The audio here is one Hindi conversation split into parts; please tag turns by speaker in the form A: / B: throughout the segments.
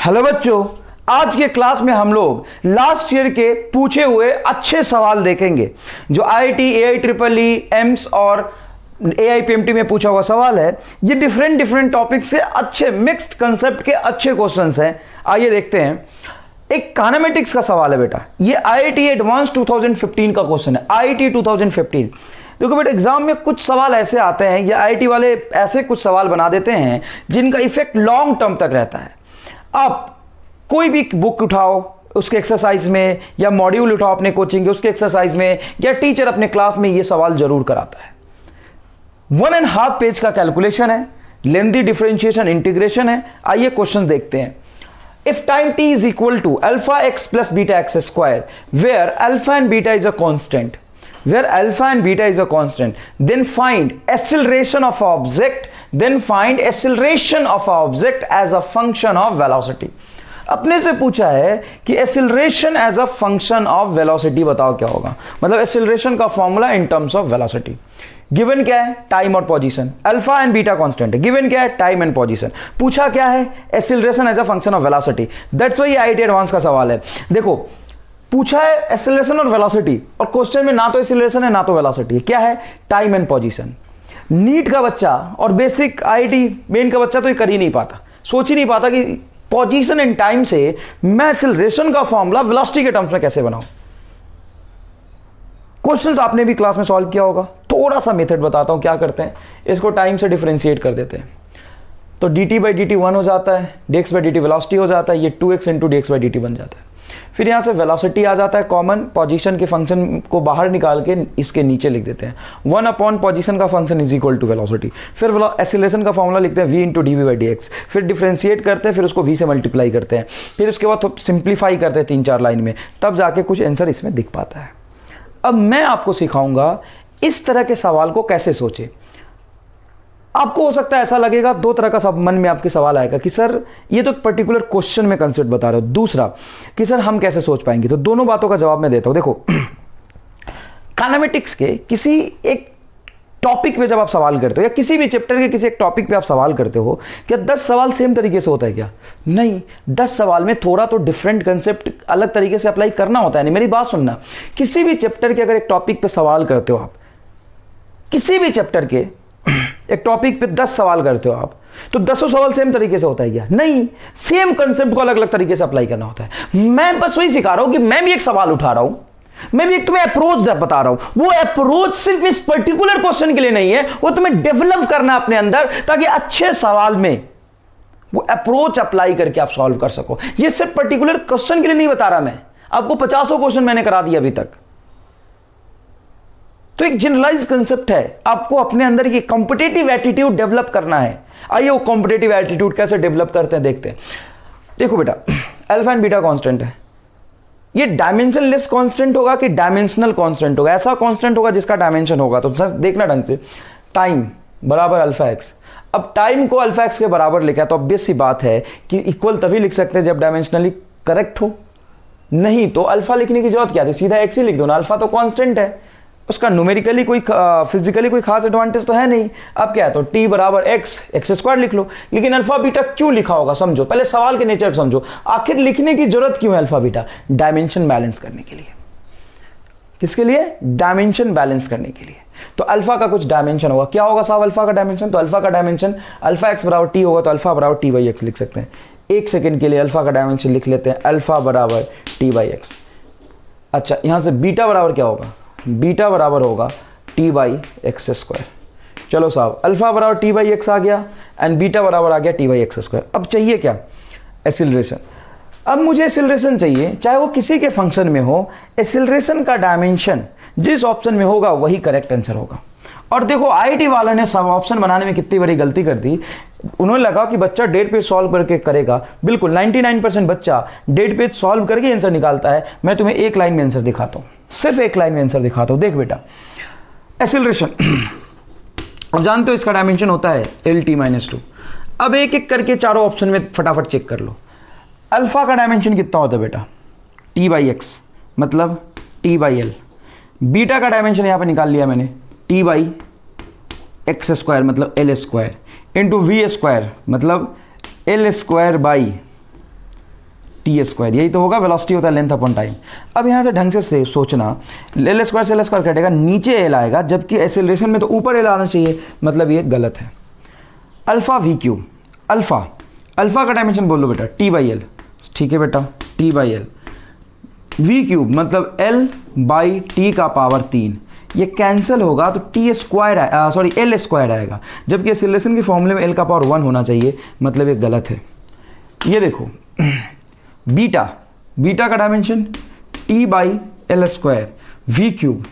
A: हेलो बच्चों, आज के क्लास में हम लोग लास्ट ईयर के पूछे हुए अच्छे सवाल देखेंगे जो आईआईटी, एआईट्रिपल, एम्स और एआईपीएमटी में पूछा हुआ सवाल है। ये डिफरेंट टॉपिक से अच्छे मिक्स्ड कंसेप्ट के अच्छे क्वेश्चंस हैं। आइए देखते हैं। एक काइनेमेटिक्स का सवाल है बेटा, ये आईआईटी एडवांस 2015 का क्वेश्चन है। आईआईटी 2015 देखो बेटा, एग्जाम में कुछ सवाल ऐसे आते हैं, ये आईआईटी वाले ऐसे कुछ सवाल बना देते हैं जिनका इफेक्ट लॉन्ग टर्म तक रहता है। आप कोई भी बुक उठाओ उसके एक्सरसाइज में, या मॉड्यूल उठाओ अपने कोचिंग के उसके एक्सरसाइज में, या टीचर अपने क्लास में ये सवाल जरूर कराता है। 1.5 पेज का कैलकुलेशन है, लेंथी डिफरेंशिएशन इंटीग्रेशन है। आइए क्वेश्चन देखते हैं। If time t is equal to alpha x plus beta x square, where alpha and beta is a constant, then find acceleration of object, as a function of velocity. अपने से पूछा है कि acceleration as a function of velocity बताओ क्या होगा। मतलब एक्सेलरेशन का formula in terms of velocity. Given क्या है? टाइम और position. Alpha and beta constant है। गिवन क्या है? Time and position. पूछा क्या है? Acceleration as a function of velocity. That's why IIT advance का सवाल है। देखो, पूछा है एक्सेलरेशन और वेलोसिटी, और क्वेश्चन में ना तो एक्सेलरेशन है ना तो वेलोसिटी है। क्या है? Time and position. नीट का बच्चा और बेसिक आईआईटी मेन का बच्चा तो ये कर ही नहीं पाता, सोच ही नहीं पाता कि पोजीशन एंड टाइम से मैं एक्सेलरेशन का फॉर्मूला वेलोसिटी के टर्म्स में कैसे बनाऊं। क्वेश्चंस आपने भी क्लास में सॉल्व किया होगा। थोड़ा सा मेथड बताता हूं। क्या करते हैं, इसको टाइम से डिफरेंशिएट कर देते हैं। तो dt बाई dt 1 हो जाता है, dx बाई dt वेलोसिटी हो जाता है, ये 2x into dx by dt बन जाता है। फिर यहां से वेलोसिटी आ जाता है कॉमन, पोजीशन के फंक्शन को बाहर निकाल के इसके नीचे लिख देते हैं। 1 अपॉन पोजीशन का function is equal to velocity. फिर एक्सेलरेशन का फॉर्मूला लिखते हैं v into d v by d x. फिर डिफरेंशिएट करते हैं, फिर उसको v से मल्टीप्लाई करते हैं। फिर उसके बाद सिंप्लीफाई करते हैं 3-4 लाइन में, तब जाके कुछ आंसर इसमें दिख पाता है। अब मैं आपको सिखाऊंगा इस तरह के सवाल को कैसे सोचे। आपको हो सकता है ऐसा लगेगा, दो तरह का सब मन में आपके सवाल आएगा कि सर ये तो पर्टिकुलर क्वेश्चन में कंसेप्ट बता रहे हो, दूसरा कि सर हम कैसे सोच पाएंगे। तो दोनों बातों का जवाब मैं देता हूं। देखो, काइनेमेटिक्स के किसी एक टॉपिक पे जब आप सवाल करते हो, या किसी भी चैप्टर के किसी एक टॉपिक पे आप सवाल करते हो, क्या 10 सवाल सेम तरीके से होता है क्या? नहीं, 10 सवाल में थोड़ा तो डिफरेंट कंसेप्ट अलग तरीके से अप्लाई करना होता है। नहीं, मेरी बात सुनना, किसी भी चैप्टर के अगर एक टॉपिक पे सवाल करते हो आप, किसी भी चैप्टर के एक टॉपिक पे 10 सवाल करते हो आप, तो 10 सवाल सेम तरीके से होता है क्या? नहीं, सेम कंसेप्ट को अलग अलग तरीके से अप्लाई करना होता है। मैं बस वही सिखा रहा हूं कि मैं भी एक सवाल उठा रहा हूं, मैं भी एक तुम्हें अप्रोच बता रहा हूं। वो अप्रोच सिर्फ इस पर्टिकुलर क्वेश्चन के लिए नहीं है, वो तुम्हें डेवलप करना है अपने अंदर, ताकि अच्छे सवाल में वो अप्रोच अप्लाई करके आप सॉल्व कर सको। ये सिर्फ पर्टिकुलर क्वेश्चन के लिए नहीं बता रहा मैं आपको, 50 क्वेश्चन मैंने करा दिया अभी तक। तो एक जनरलाइज कंसेप्ट है, आपको अपने अंदर ये कॉम्पिटिटिव एटीट्यूड डेवलप करना है। आइए वो कॉम्पिटिटिव एटीट्यूड कैसे डेवलप करते हैं देखते हैं। देखो बेटा, अल्फा एंड बीटा कांस्टेंट है। ये डायमेंशनलेस कांस्टेंट होगा कि डायमेंशनल कांस्टेंट होगा? ऐसा कांस्टेंट होगा जिसका डायमेंशन होगा। तो देखना ढंग से, टाइम बराबर अल्फा एक्स। अब टाइम को अल्फा एक्स के बराबर लिखा है तो ऑब्वियस सी बात है कि इक्वल तभी लिख सकते हैं जब डायमेंशनली करेक्ट हो। नहीं तो अल्फा लिखने की जरूरत क्या थी, सीधा एक्स ही लिख दो ना। अल्फा तो कांस्टेंट है, उसका न्यूमेरिकली कोई फिजिकली कोई खास एडवांटेज तो है नहीं। अब क्या है, तो t बराबर एक्स स्क्वायर लिख लो। लेकिन अल्फा बीटा क्यों लिखा होगा समझो, पहले सवाल के नेचर को समझो। आखिर लिखने की जरूरत क्यों है अल्फा बीटा? डायमेंशन बैलेंस करने के लिए। किसके लिए? डायमेंशन बैलेंस करने के लिए। तो अल्फा का कुछ डायमेंशन होगा। क्या होगा साहब अल्फा का डायमेंशन? तो अल्फा का डायमेंशन अल्फा एक्स बराबर टी होगा, तो अल्फा बराबर टी बाई एक्स लिख सकते हैं। एक सेकेंड के लिए अल्फा का डायमेंशन लिख लेते हैं, अल्फा बराबर टी बाई एक्स। अच्छा, यहां से बीटा बराबर क्या होगा? बीटा बराबर होगा टी बाई एक्स स्क्वायर। चलो साहब, अल्फा बराबर टी बाई एक्स आ गया एंड बीटा बराबर आ गया टी बाई एक्स स्क्वायर। अब चाहिए क्या? एक्सेलरेशन। अब मुझे एक्सेलरेशन चाहिए, चाहे वो किसी के फंक्शन में हो। एक्सेलरेशन का डायमेंशन जिस ऑप्शन में होगा वही करेक्ट आंसर होगा। और देखो, आईआईटी वालों ने सब ऑप्शन बनाने में कितनी बड़ी गलती कर दी। उन्होंने लगा कि बच्चा डेट पेज सॉल्व करके करेगा। बिल्कुल 99% बच्चा डेट पेज सॉल्व करके आंसर निकालता है। मैं तुम्हें एक लाइन में आंसर दिखाता हूं, सिर्फ एक लाइन में आंसर दिखाता हूं। देख बेटा, एक्सेलरेशन अब जानते हो इसका डायमेंशन होता है LT-2। अब एक एक करके चारों ऑप्शन में फटाफट चेक कर लो। अल्फा का डायमेंशन कितना होता है बेटा? t बाई एक्स मतलब t बाई एल। बीटा का डायमेंशन यहां पर निकाल लिया मैंने, t बाई एक्स स्क्वायर मतलब L square into v square मतलब L square by T square, यही तो होगा, वेलोसिटी होता है लेंथ अपॉन टाइम। अब यहाँ से ढंग से सोचना, एल स्क्वायर से एल स्क्वायर कटेगा, नीचे एल आएगा, जबकि एक्सेलरेशन में तो ऊपर एल आना चाहिए, मतलब ये गलत है। अल्फा वी क्यूब, अल्फा का डायमेंशन बोलो बेटा टी बाई एल, ठीक है बेटा, t by l. V cube मतलब एल बाई टी का पावर 3, ये कैंसिल होगा तो t square sorry l square आएगा, जबकि एक्सेलरेशन के फॉर्मूले में एल का पावर 1 होना चाहिए, मतलब ये गलत है। ये देखो बीटा का dimension t by l square, v cube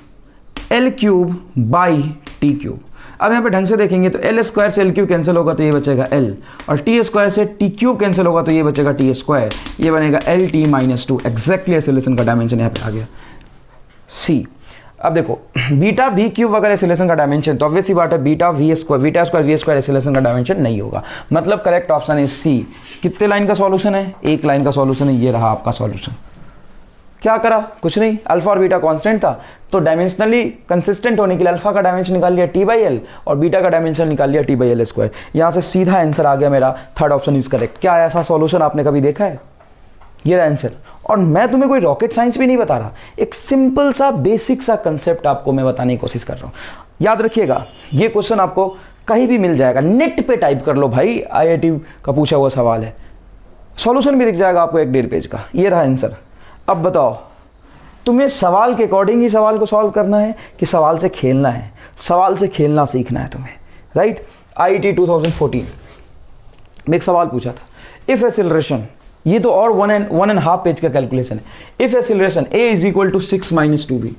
A: l cube by t cube. अब यहाँ पे ढंग से देखेंगे तो एल स्क्वायर से एल क्यूब कैंसिल होगा तो ये बचेगा एल, और टी स्क्वायर से टी क्यूब कैंसिल होगा तो ये बचेगा टी स्क्वायर, ये बनेगा l t minus 2। Exactly acceleration का डायमेंशन यहाँ पे आ गया सी। अब देखो बीटा वी क्यूब अगर एक्सेलरेशन का डायमेंशन, तो ऑब्वियसली बात है beta square v square acceleration का डायमेंशन नहीं होगा, मतलब करेक्ट ऑप्शन है सी। कितने लाइन का सॉल्यूशन है? एक लाइन का सॉल्यूशन है, ये रहा आपका सॉल्यूशन। क्या करा? कुछ नहीं, अल्फा और बीटा कांस्टेंट था, तो डायमेंशनली कंसिस्टेंट होने के लिए अल्फा का डायमेंशन निकाल लिया टी बाई एल और बीटा का डायमेंशन निकाल लिया टी बाई एल स्क्वायर। यहाँ से सीधा आंसर आ गया मेरा, थर्ड ऑप्शन इज करेक्ट। क्या ऐसा सॉल्यूशन आपने कभी देखा है? ये आंसर। और मैं तुम्हें कोई रॉकेट साइंस भी नहीं बता रहा, एक सिंपल सा बेसिक सा कंसेप्ट आपको मैं बताने की कोशिश कर रहा हूँ। याद रखिएगा, ये क्वेश्चन आपको कहीं भी मिल जाएगा, नेट पे टाइप कर लो भाई, आईआईटी का पूछा हुआ सवाल है, सॉल्यूशन भी दिख जाएगा आपको 1.5 पेज का। ये रहा आंसर। अब बताओ तुम्हें सवाल के अकॉर्डिंग ही सवाल को सॉल्व करना है कि सवाल से खेलना है? सवाल से खेलना सीखना है तुम्हें, राइट। आईआईटी 2014 में एक सवाल पूछा था, इफ एक्सेलरेशन, ये तो और 1.5 पेज का कैलकुलेशन है। If acceleration a is equal to 6 minus 2b,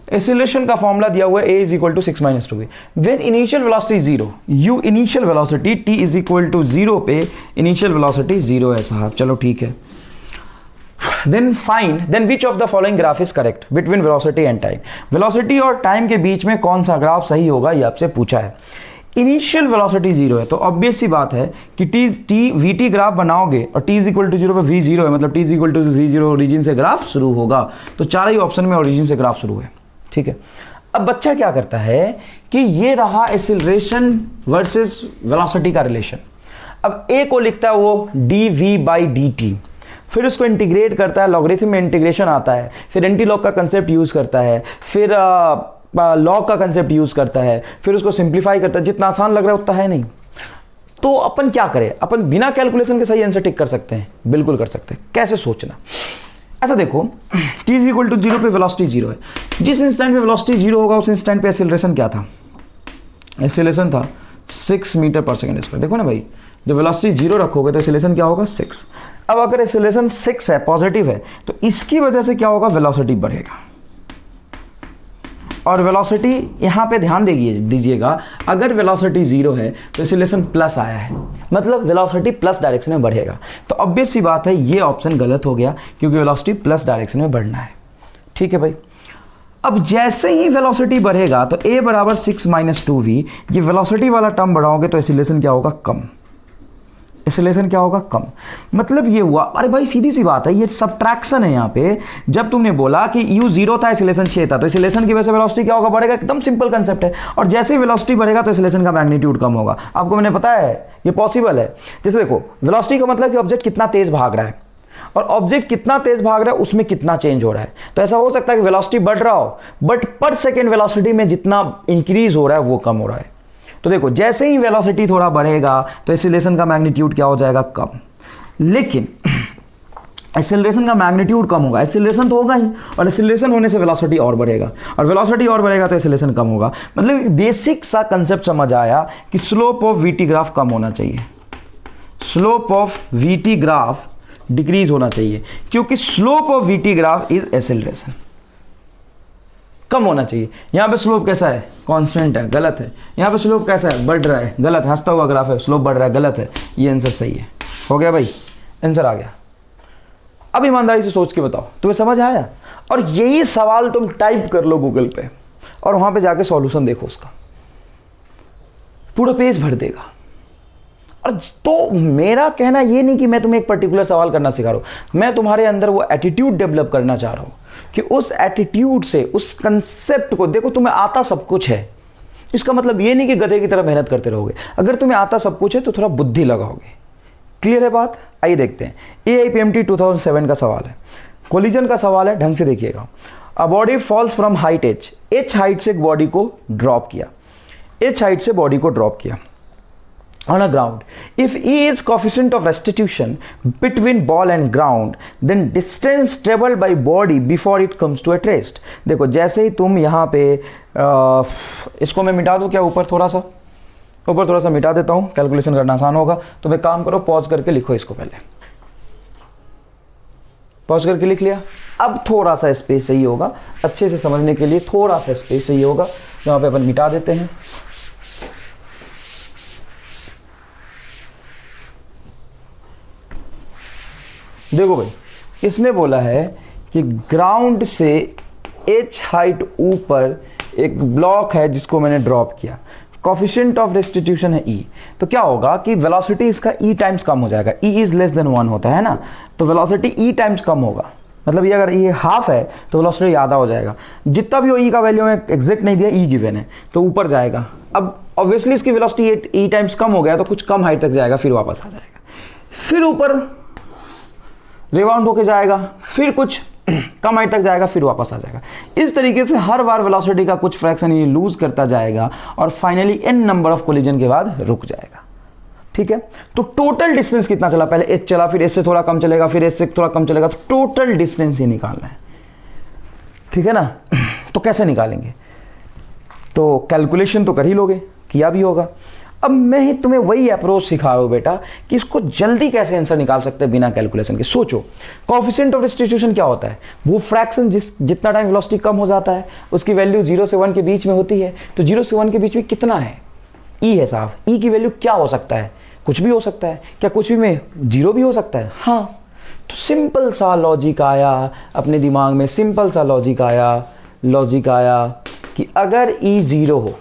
A: acceleration का फॉर्मूला दिया हुआ है a is equal to 6 minus 2b, when initial velocity 0, u initial velocity t is equal to 0 पे इनिशियल वेलोसिटी 0 है साहब, चलो ठीक है। Then which of the following graph is correct between velocity and time, velocity और टाइम के बीच में कौन सा ग्राफ सही होगा, ये आपसे पूछा है। इनिशियल वेलोसिटी 0 है, तो ऑब्वियस सी बात है कि वी टी ग्राफ बनाओगे और t इज इक्वल टू 0 पे v 0 है, मतलब t is equal to v 0 origin से ग्राफ शुरू होगा, तो चार ही ऑप्शन में ओरिजिन से ग्राफ शुरू है, ठीक है। अब बच्चा क्या करता है कि ये रहा एक्सेलरेशन वर्सेस वेलोसिटी का रिलेशन। अब a को लिखता है वो dv बाई dt, फिर उसको इंटीग्रेट करता है, लॉगरिथम में इंटीग्रेशन आता है, फिर एंटी लॉग का कंसेप्ट यूज करता है, फिर लॉग का कंसेप्ट यूज करता है, फिर उसको सिंप्लीफाई करता है। जितना आसान लग रहा है उतना है नहीं। तो अपन क्या करें, अपन बिना कैलकुलेशन के सही आंसर टिक कर सकते हैं? बिल्कुल कर सकते हैं। कैसे सोचना, ऐसा देखो, t इज इक्वल टू 0 पे वेलोसिटी 0 है, जिस इंस्टेंट पे वेलोसिटी 0 होगा उस इंस्टेंट पे एक्सेलरेशन क्या था? एक्सेलरेशन था 6 मीटर पर सेकंड स्क्वायर। देखो ना भाई, जब वेलोसिटी 0 रखोगे तो एक्सेलरेशन क्या होगा? 6। अब अगर एक्सेलरेशन 6 है, पॉजिटिव है, तो इसकी वजह से क्या होगा? वेलोसिटी बढ़ेगा। और वेलोसिटी यहाँ पे ध्यान दीजिएगा, अगर वेलोसिटी 0 है तो एक्सेलरेशन प्लस आया है, मतलब वेलोसिटी प्लस डायरेक्शन में बढ़ेगा। तो ऑब्वियस सी बात है ये ऑप्शन गलत हो गया, क्योंकि वेलोसिटी प्लस डायरेक्शन में बढ़ना है, ठीक है भाई। अब जैसे ही वेलोसिटी बढ़ेगा तो a बराबर 6 माइनस 2v, ये वेलोसिटी वाला टर्म बढ़ाओगे तो एक्सेलरेशन क्या होगा? कम। एक्सेलरेशन क्या होगा? कम। मतलब ये हुआ, अरे भाई सीधी सी बात है, ये सबट्रैक्शन है यहाँ पे। जब तुमने बोला कि u 0 था, एक्सेलरेशन 6 था, तो एक्सेलरेशन की वजह से वेलोसिटी क्या होगा? बढ़ेगा। एकदम सिंपल कंसेप्ट है। और जैसे ही वेलोसिटी बढ़ेगा तो एक्सेलरेशन का मैग्नीट्यूड कम होगा। आपको मैंने बताया है ये पॉसिबल है। जैसे देखो, वेलोसिटी का मतलब कि ऑब्जेक्ट कितना तेज भाग रहा है, और ऑब्जेक्ट कितना तेज भाग रहा है उसमें कितना चेंज हो रहा है। तो ऐसा हो सकता है कि वेलोसिटी बढ़ रहा हो, बट पर सेकेंड वेलोसिटी में जितना इंक्रीज हो रहा है वो कम हो रहा है। तो देखो, जैसे ही वेलोसिटी थोड़ा बढ़ेगा तो एक्सेलरेशन का मैग्नीट्यूड क्या हो जाएगा? कम। लेकिन एक्सेलरेशन का मैग्नीट्यूड कम होगा, एक्सेलरेशन तो होगा ही, और एक्सेलरेशन होने से वेलोसिटी और बढ़ेगा, और वेलोसिटी और बढ़ेगा तो एक्सेलरेशन कम होगा। मतलब बेसिक सा कंसेप्ट समझ आया कि स्लोप ऑफ वीटी ग्राफ कम होना चाहिए, slope of VT graph decrease होना चाहिए, क्योंकि slope of VT graph is acceleration, कम होना चाहिए। यहाँ पे स्लोप कैसा है? कांस्टेंट है, गलत है। यहाँ पे स्लोप कैसा है? बढ़ रहा है, गलत। हंसता हुआ ग्राफ है, स्लोप बढ़ रहा है, गलत है। ये आंसर सही है। हो गया भाई, आंसर आ गया। अब ईमानदारी से सोच के बताओ, तुम्हें समझ आया? और यही सवाल तुम टाइप कर लो गूगल पे और वहां पे जाके सॉल्यूशन देखो, उसका पूरा पेज भर देगा। और तो मेरा कहना ये नहीं कि मैं तुम्हें एक पर्टिकुलर सवाल करना सिखा रहा हूं, मैं तुम्हारे अंदर वो एटीट्यूड डेवलप करना चाह रहा हूं कि उस एटीट्यूड से, उस कंसेप्ट को देखो, तुम्हें आता सब कुछ है। इसका मतलब ये नहीं कि गधे की तरह मेहनत करते रहोगे। अगर तुम्हें आता सब कुछ है तो थोड़ा बुद्धि लगाओगे, क्लियर है बात? आइए देखते हैं। AIPMT 2007 का सवाल है, कोलिजन का सवाल है, ढंग से देखिएगा। A body falls from height h height से एक बॉडी को ड्रॉप किया, h हाइट से बॉडी को ड्रॉप किया on a ground. If E is coefficient of restitution between ball and ground, then distance traveled by body before it comes to at rest. देखो जैसे ही तुम यहाँ पे इसको मैं मिटा दूँ क्या, ऊपर थोड़ा सा मिटा देता हूँ, कैलकुलेशन करना आसान होगा। तो एक काम करो, पॉज करके लिखो इसको, पहले पॉज करके लिख लिया। अब थोड़ा सा स्पेस चाहिए होगा अच्छे से समझने के लिए, थोड़ा सा स्पेस चाहिए होगा, यहाँ पे अपन मिटा देते हैं। देखो भाई, इसने बोला है कि ग्राउंड से h हाइट ऊपर एक ब्लॉक है जिसको मैंने ड्रॉप किया, कोफिशिएंट ऑफ रेस्टिट्यूशन है e, तो क्या होगा कि वेलोसिटी इसका e टाइम्स कम हो जाएगा। e इज लेस देन 1 होता है ना, तो वेलोसिटी e टाइम्स कम होगा। मतलब ये अगर ये हाफ है तो वेलोसिटी आधा हो जाएगा। जितना भी हो e का वैल्यू में एग्जैक्ट नहीं दिया, e गिवन है तो ऊपर जाएगा। अब ऑब्वियसली इसकी वेलोसिटी e टाइम्स कम हो गया तो कुछ कम हाइट तक जाएगा, फिर वापस आ जाएगा, फिर ऊपर रिबाउंड होके जाएगा, फिर कुछ कम हाइट तक जाएगा, फिर वापस आ जाएगा। इस तरीके से हर बार वेलोसिटी का कुछ फ्रैक्शन ये लूज करता जाएगा और finally n number of collision के बाद रुक जाएगा। ठीक है, तो टोटल डिस्टेंस कितना चला, पहले h चला, फिर इससे थोड़ा कम चलेगा, फिर इससे थोड़ा कम चलेगा, तो टोटल डिस्टेंस ये निकालना है। ठीक है ना, तो कैसे निकालेंगे? तो कैलकुलेशन तो कर ही लोगे, किया भी होगा। अब मैं ही तुम्हें वही अप्रोच सिखा रहा हूं बेटा कि इसको जल्दी कैसे आंसर निकाल सकते हैं बिना कैलकुलेशन के। सोचो, कोएफिशिएंट ऑफ रेस्टिट्यूशन क्या होता है? वो फ्रैक्शन जितना टाइम वेलोसिटी कम हो जाता है उसकी वैल्यू 0 से 1 के बीच में होती है। तो 0 से 1 के बीच में कितना है? e है साहब। e की वैल्यू क्या हो सकता है? कुछ भी हो सकता है। क्या कुछ भी में 0 भी हो सकता है? हाँ। तो सिंपल सा लॉजिक आया अपने दिमाग में, सिंपल सा लॉजिक आया कि अगर e 0 हो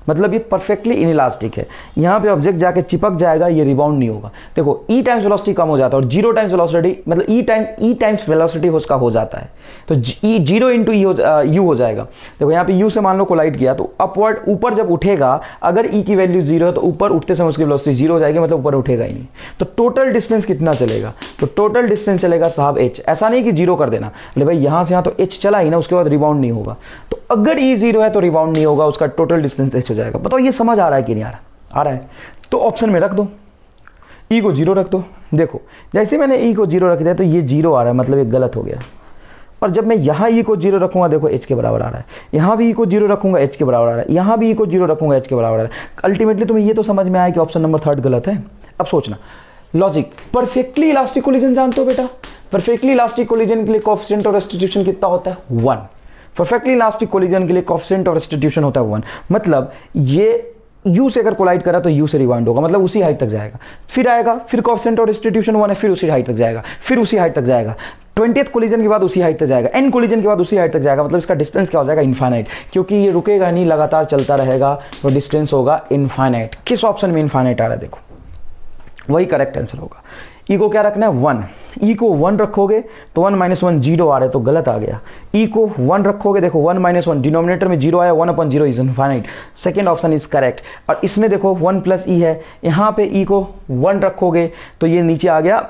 A: मतलब ये परफेक्टली इनइलास्टिक है, यहाँ पे ऑब्जेक्ट जाके चिपक जाएगा, ये रिबाउंड नहीं होगा। देखो e टाइम्स वेलोसिटी कम हो जाता है और 0 टाइम्स वेलोसिटी मतलब e टाइम्स वेलोसिटी उसका हो जाता है, तो 0 इंटू u हो जाएगा। देखो यहाँ पे u से मान लो कोलाइड किया तो अपवर्ड ऊपर जब उठेगा, अगर e की वैल्यू 0 है तो ऊपर उठते समय उसकी वेलोसिटी 0 हो जाएगी, मतलब ऊपर उठेगा ही नहीं। तो टोटल डिस्टेंस कितना चलेगा? तो टोटल डिस्टेंस चलेगा साहब h। ऐसा नहीं कि 0 कर देना, अरे भाई यहाँ से यहाँ तो h चला ही ना, उसके बाद रिबाउंड नहीं होगा। तो अगर e 0 है तो रिबाउंड नहीं होगा, उसका टोटल डिस्टेंस h हो जाएगा। बताओ ये समझ आ रहा है कि नहीं आ रहा? आ रहा है। तो ऑप्शन में रख दो, e को 0 रख दो। देखो जैसे मैंने e को 0 रख दिया तो ये 0 आ रहा है, मतलब ये गलत हो गया। और जब मैं यहाँ e को 0 रखूंगा, देखो h के बराबर आ रहा है, यहाँ भी e को 0 रखूंगा h के बराबर आ रहा है, यहाँ भी e को 0 रखूंगा h के बराबर आ रहा है। अल्टीमेटली तुम्हें ये तो समझ में आया कि ऑप्शन नंबर 3 गलत है। अब सोचना लॉजिक, परफेक्टली इलास्टिक कोलिजन जानते हो बेटा? परफेक्टली इलास्टिक कोलिजन के लिए कोएफिशिएंट ऑफ रेस्टिट्यूशन कितना होता है? 1। परफेक्टली इलास्टिक कोलिजन के लिए कोएफिशिएंट ऑफ रेस्टिट्यूशन होता है 1। मतलब ये u से अगर कोलाइड करा तो u से रिबाउंड होगा, मतलब उसी हाइट तक जाएगा, फिर आएगा, फिर कोएफिशिएंट ऑफ रेस्टिट्यूशन 1 है, फिर उसी हाइट तक जाएगा, फिर उसी हाइट तक जाएगा, 20th कोलिजन के बाद उसी हाइट तक जाएगा, n कोलिजन के बाद उसी हाइट तक जाएगा। मतलब इसका डिस्टेंस क्या हो जाएगा? इनफाइनाइट, क्योंकि ये रुकेगा नहीं, लगातार चलता रहेगा, तो डिस्टेंस होगा इनफाइनाइट। किस ऑप्शन में इनफाइनाइट आ रहा है? देखो वही करेक्ट आंसर होगा। e को क्या रखना है? 1। e को 1 रखोगे तो 1 - 1 0 आ रहा है, तो गलत आ गया। e को 1 रखोगे, देखो 1 - 1 डिनोमिनेटर में 0 आया, 1/0 is infinite. Second option is correct. और इसमें देखो 1 + e है, यहाँ पे e को 1 रखोगे तो ये नीचे आ गया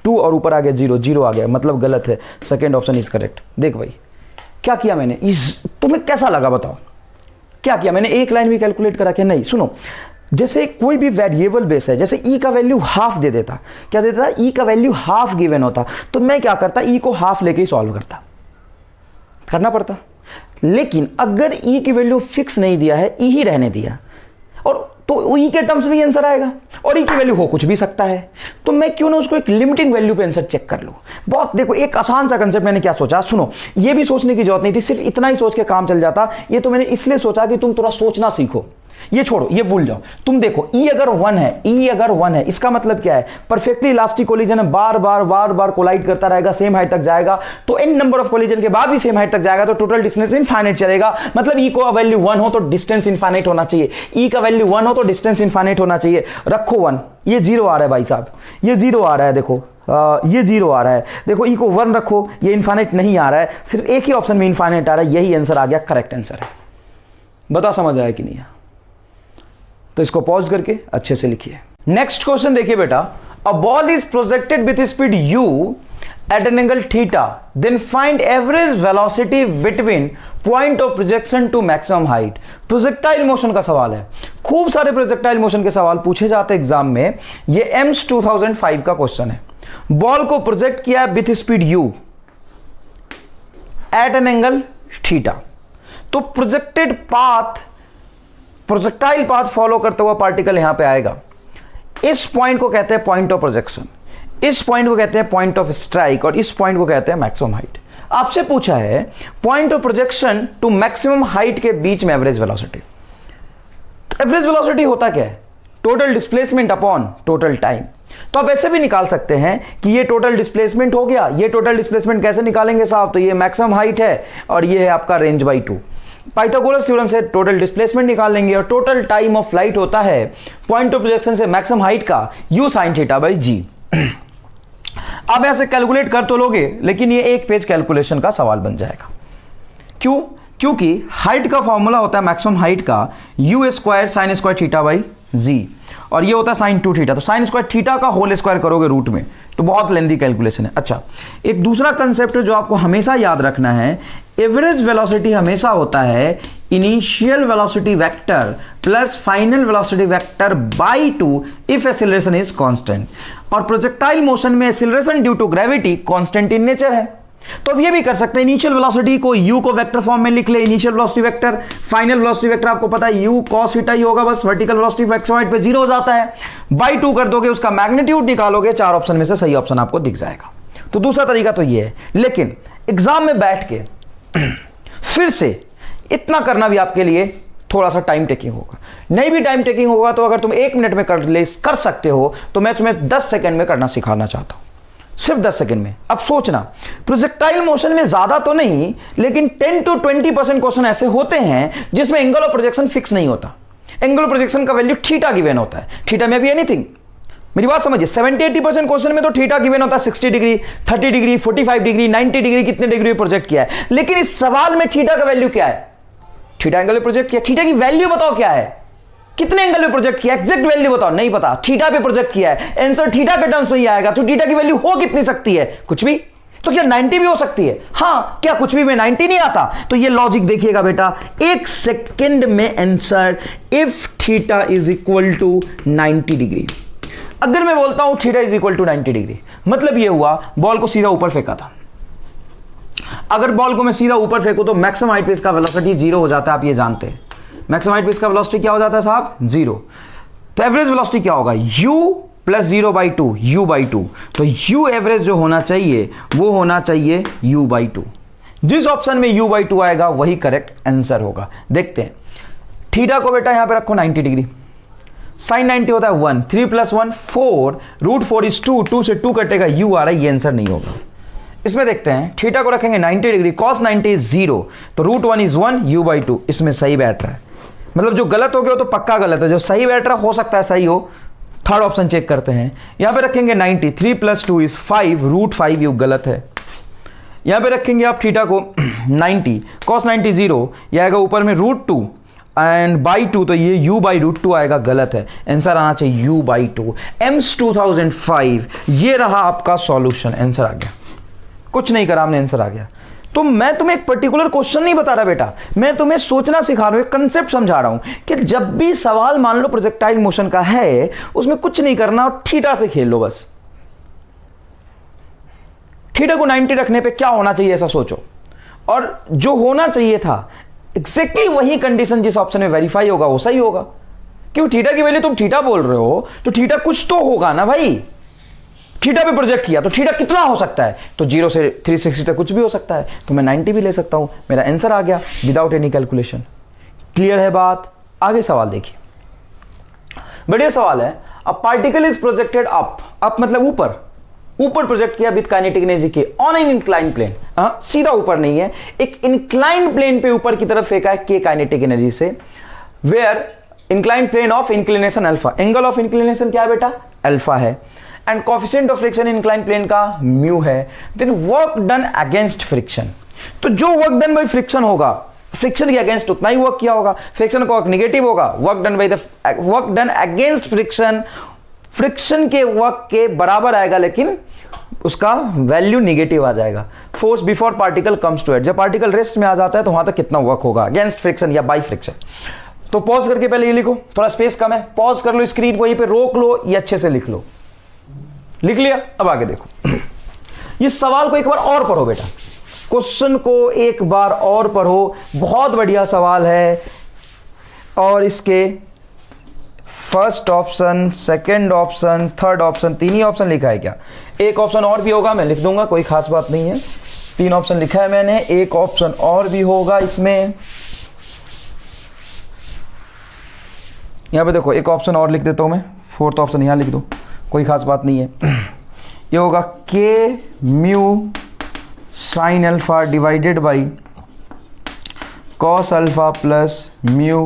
A: 2 और ऊपर आ गया 0 आ गया, मतलब गलत है। Second option is correct. देख भाई क्या किया मैंने, तुम्हें कैसा लगा बताओ? क्या किया मैंने? एक लाइन भी कैलकुलेट करा के नहीं। सुनो, जैसे कोई भी वेरिएबल बेस है, जैसे e का वैल्यू हाफ दे देता, क्या देता? e का वैल्यू हाफ गिवन होता, तो मैं क्या करता? e को हाफ लेके ही सॉल्व करना पड़ता। लेकिन अगर e की वैल्यू फिक्स नहीं दिया है, e ही रहने दिया, और तो e के टर्म्स में आंसर आएगा, और e की वैल्यू हो कुछ भी सकता है, तो मैं क्यों ना उसको एक लिमिटिंग वैल्यू पे आंसर चेक कर लूं। बहुत देखो एक आसान सा कंसेप्ट मैंने क्या सोचा, सुनो, ये भी सोचने की जरूरत नहीं थी, सिर्फ इतना ही सोच के काम चल जाता। ये तो मैंने इसलिए सोचा कि तुम थोड़ा सोचना सीखो, ये छोड़ो, ये भूल जाओ। तुम देखो e अगर 1 है, इसका मतलब क्या है? परफेक्टली इलास्टिक कोलिजन है, बार बार कोलाइड करता रहेगा, सेम हाइट तक जाएगा, तो n नंबर ऑफ कोलिजन के बाद भी सेम हाइट तक जाएगा, तो टोटल डिस्टेंस इनफाइनाइट चलेगा। मतलब e को वैल्यू 1 हो तो डिस्टेंस इनफाइनाइट होना चाहिए, e का वैल्यू 1 हो तो डिस्टेंस इनफाइनाइट होना चाहिए। रखो 1, ये 0 आ रहा है भाई साहब, ये 0 आ रहा है, देखो ये 0 आ रहा है। देखो e को 1 रखो, ये इनफाइनाइट नहीं आ रहा है, सिर्फ एक ही ऑप्शन में इनफाइनाइट आ रहा है, यही आंसर आ गया, करेक्ट आंसर है। बता समझ आया कि नहीं? तो इसको पॉज करके अच्छे से लिखिए। नेक्स्ट क्वेश्चन देखिए बेटा, a ball is projected with speed u at an angle theta, then find average velocity between point of projection to maximum height. Projectile motion का सवाल है, खूब सारे प्रोजेक्टाइल मोशन के सवाल पूछे जाते हैं एग्जाम में। ये एम्स 2005 का क्वेश्चन है। बॉल को प्रोजेक्ट किया with speed u at an angle theta, तो projected path, projectile path follow करता हुआ पार्टिकल यहां पे आएगा। इस पॉइंट को कहते हैं पॉइंट ऑफ प्रोजेक्शन, इस पॉइंट को कहते हैं पॉइंट ऑफ स्ट्राइक, और इस पॉइंट को कहते हैं मैक्सिमम हाइट। आपसे पूछा है point of projection to maximum height के बीच में एवरेज वेलोसिटी। तो एवरेज वेलोसिटी होता क्या है? Total displacement upon total time. तो आप ऐसे भी निकाल सकते हैं कि ये टोटल डिस्प्लेसमेंट हो गया। ये टोटल डिस्प्लेसमेंट कैसे निकालेंगे साहब? तो ये मैक्सिमम हाइट है और ये है आपका रेंज बाई 2। पाइथागोरस थ्योरम से टोटल डिस्प्लेसमेंट निकाल लेंगे, और टोटल टाइम ऑफ फ्लाइट होता है पॉइंट ऑफ प्रोजेक्शन से मैक्सिमम हाइट का u sin theta by g। आप ऐसे कैलकुलेट कर तो लोगे, लेकिन ये एक पेज कैलकुलेशन का सवाल बन जाएगा। क्यों? क्योंकि हाइट का फॉर्मूला होता है मैक्सिमम हाइट का u square sine square theta by G, और ये होता है साइन 2 थीटा। तो साइन स्क्वायर थीटा का होल स्क्वायर करोगे रूट में, तो बहुत लेंदी कैलकुलेशन है। अच्छा, एक दूसरा कंसेप्ट जो आपको हमेशा याद रखना है, एवरेज वेलोसिटी हमेशा होता है initial velocity vector plus final velocity vector by 2 if acceleration is constant. और प्रोजेक्टाइल मोशन में acceleration due to gravity constant in nature है। तो अब ये भी कर सकते हैं, इनिशियल वेलोसिटी को u को वेक्टर फॉर्म में लिख ले, initial velocity vector, final velocity vector आपको पता है u cos थीटा ही होगा, बस वर्टिकल वेलोसिटी मैक्सिमम हाइट पे 0 हो जाता है। बाई 2 कर दोगे, उसका मैग्नीट्यूड निकालोगे, 4 ऑप्शन में से सही ऑप्शन आपको दिख जाएगा। तो दूसरा तरीका तो ये है, लेकिन एग्जाम में बैठ के फिर से इतना करना भी आपके लिए थोड़ा सा टाइम टेकिंग होगा। नहीं भी टाइम टेकिंग होगा तो अगर तुम 1 मिनट में कर सकते हो तो मैं तुम्हें 10 सेकंड में करना सिखाना चाहता हूं, सिर्फ 10 सेकंड में। अब सोचना, प्रोजेक्टाइल मोशन में ज्यादा तो नहीं, लेकिन 10 to 20% क्वेश्चन ऐसे होते हैं जिसमें एंगल ऑफ प्रोजेक्शन फिक्स नहीं होता। एंगल ऑफ प्रोजेक्शन का वैल्यू थीटा गिवन होता है। थीटा में भी एनीथिंग, मेरी बात समझिए, 70-80% क्वेश्चन में तो थीटा गिवन होता है, 60 डिग्री, 30 डिग्री, 45 डिग्री, 90 डिग्री, कितने डिग्री प्रोजेक्ट किया है। लेकिन इस सवाल में थीटा का वैल्यू क्या है? थीटा एंगल पे प्रोजेक्ट किया, थीटा की वैल्यू बताओ क्या है, कितने एंगल पे प्रोजेक्ट किया, एग्जैक्ट वैल्यू बताओ, नहीं पता, थीटा पे प्रोजेक्ट किया है, आंसर थीटा के टर्म्स में ही आएगा। तो थीटा की वैल्यू हो कितनी सकती है? कुछ भी। तो क्या 90 भी हो सकती है? हाँ, क्या कुछ भी में 90 नहीं आता? तो ये लॉजिक देखिएगा बेटा, 1 सेकंड में answer if theta is equal to 90 degree. अगर मैं बोलता हूं theta is equal to 90 degree, मतलब ये हुआ बॉल को सीधा ऊपर फेंका था। अगर बॉल को मैं सीधा ऊपर फेंकूं तो मैक्सिमम हाइट पे इसका वेलोसिटी 0 हो जाता है, आप ये जानते हैं। मैक्सिमम हाइट पे इसका वेलोसिटी क्या हो जाता है साहब? 0। तो एवरेज वेलोसिटी क्या होगा? u plus 0 by 2, u by 2। तो u एवरेज जो होना चाहिए वो होना चाहिए u बाई 2। जिस ऑप्शन में u बाई 2 आएगा वही करेक्ट आंसर होगा। देखते हैं, थीटा को बेटा यहां पे रखो 90 डिग्री, साइन 90 होता है 1, 3 + 1 4, √4 इज 2, 2 से 2 कटेगा, u आ रहा है, ये आंसर नहीं होगा। इसमें देखते हैं, थीटा को रखेंगे 90 डिग्री, cos 90 इज 0, तो √1 इज 1, u बाई 2, इसमें सही बैठ रहा है। मतलब जो गलत हो गया तो पक्का गलत है, जो सही बैठ रहा हो सकता है सही हो। थर्ड ऑप्शन चेक करते हैं, यहां पे रखेंगे 90, 3 + 2 इज 5, √5 ये गलत है। यहां पे रखेंगे आप थीटा को 90, cos 90 0, यह आएगा ऊपर में √2 एंड बाई 2, तो ये u बाई √2 आएगा, गलत है। आंसर आना चाहिए u बाई 2। एम्स 2005, ये रहा आपका सॉल्यूशन, आंसर आ गया। कुछ नहीं करा हमने, आंसर आ गया। तो मैं तुम्हें एक पर्टिकुलर क्वेश्चन नहीं बता रहा बेटा, मैं तुम्हें सोचना सिखा रहा हूं, एक कंसेप्ट समझा रहा हूं कि जब भी सवाल मान लो प्रोजेक्टाइल मोशन का है, उसमें कुछ नहीं करना और थीटा से खेल लो बस। थीटा को 90 रखने पे क्या होना चाहिए ऐसा सोचो, और जो होना चाहिए था एग्जैक्टली वही कंडीशन जिस ऑप्शन में वेरीफाई होगा वो सही होगा। क्यों? थीटा की वैल्यू तुम थीटा बोल रहे हो तो थीटा कुछ तो होगा ना भाई। थीटा पे प्रोजेक्ट किया तो थीटा कितना हो सकता है? तो 0 से 360 तक कुछ भी हो सकता है, तो मैं 90 भी ले सकता हूं। मेरा आंसर आ गया विदाउट एनी कैलकुलेशन। क्लियर है बात? आगे सवाल देखिए, बढ़िया सवाल है। A particle is projected up मतलब ऊपर प्रोजेक्ट किया विद काइनेटिक एनर्जी के ऑन एन इंक्लाइन प्लेन। सीधा ऊपर नहीं है, एक इंक्लाइन प्लेन पे ऊपर की तरफ फेंका है के काइनेटिक एनर्जी से, where incline plane of inclination alpha, angle of inclination क्या है बेटा? अल्फा है, and coefficient of friction incline plane का म्यू है। Then work done against friction, तो जो वर्क डन बाय फ्रिक्शन होगा, फ्रिक्शन के अगेंस्ट उतना ही वर्क किया होगा, फ्रिक्शन का वर्क नेगेटिव होगा, work done against friction friction के वर्क के बराबर आएगा, लेकिन उसका वैल्यू निगेटिव आ जाएगा। Force before particle comes to it, जब पार्टिकल रेस्ट में आ जाता है तो वहां तक कितना वर्क होगा अगेंस्ट फ्रिक्शन या बाय फ्रिक्शन। तो पॉज करके पहले ये लिखो, थोड़ा स्पेस कम है, पॉज कर लो, स्क्रीन को यहीं पे रोक लो, ये अच्छे से लिख लो। लिख लिया? अब आगे देखो, ये सवाल को एक बार और पढ़ो बेटा, क्वेश्चन को एक बार और पढ़ो, बहुत बढ़िया सवाल है। और इसके first option, second option, third option, तीन ही ऑप्शन लिखा है क्या? एक ऑप्शन और भी होगा, मैं लिख दूंगा, कोई खास बात नहीं है। तीन ऑप्शन लिखा है मैंने, एक ऑप्शन और भी होगा इसमें। यहां पे देखो, एक ऑप्शन और लिख देता हूं मैं, फोर्थ ऑप्शन यहां लिख दो, कोई खास बात नहीं है। ये होगा के mu sine alpha divided by cos alpha plus mu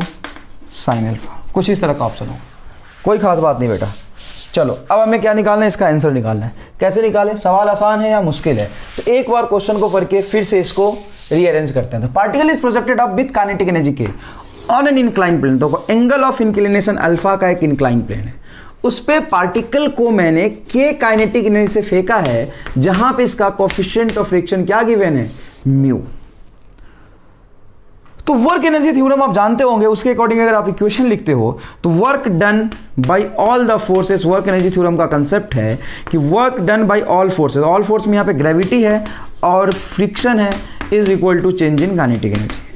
A: sine alpha, कुछ इस तरह का ऑप्शन हो, कोई खास बात नहीं बेटा। चलो अब हमें क्या निकालना है, इसका आंसर निकालना है। कैसे निकालें? सवाल आसान है या मुश्किल है? तो एक बार क्वेश्चन को करके फिर से इसको रीअरेंज करते हैं। तो particle is projected up with kinetic energy के ऑन एन इंक्लाइन प्लेन, तो एंगल ऑफ इंक्लिनेशन अल्फा का एक इंक्लाइन प्लेन है, उस पे पार्टिकल को मैंने के काइनेटिक एनर्जी से फेंका है, जहां पे इसका कोएफिशिएंट ऑफ फ्रिक्शन क्या गिवन है? म्यू। तो वर्क एनर्जी थ्योरम आप जानते होंगे, उसके अकॉर्डिंग अगर आप इक्वेशन लिखते हो तो work done by all the forces, work energy theorem का कंसेप्ट है कि work done by all forces, all force में यहाँ पे ग्रेविटी है और फ्रिक्शन है, is equal to change in kinetic energy.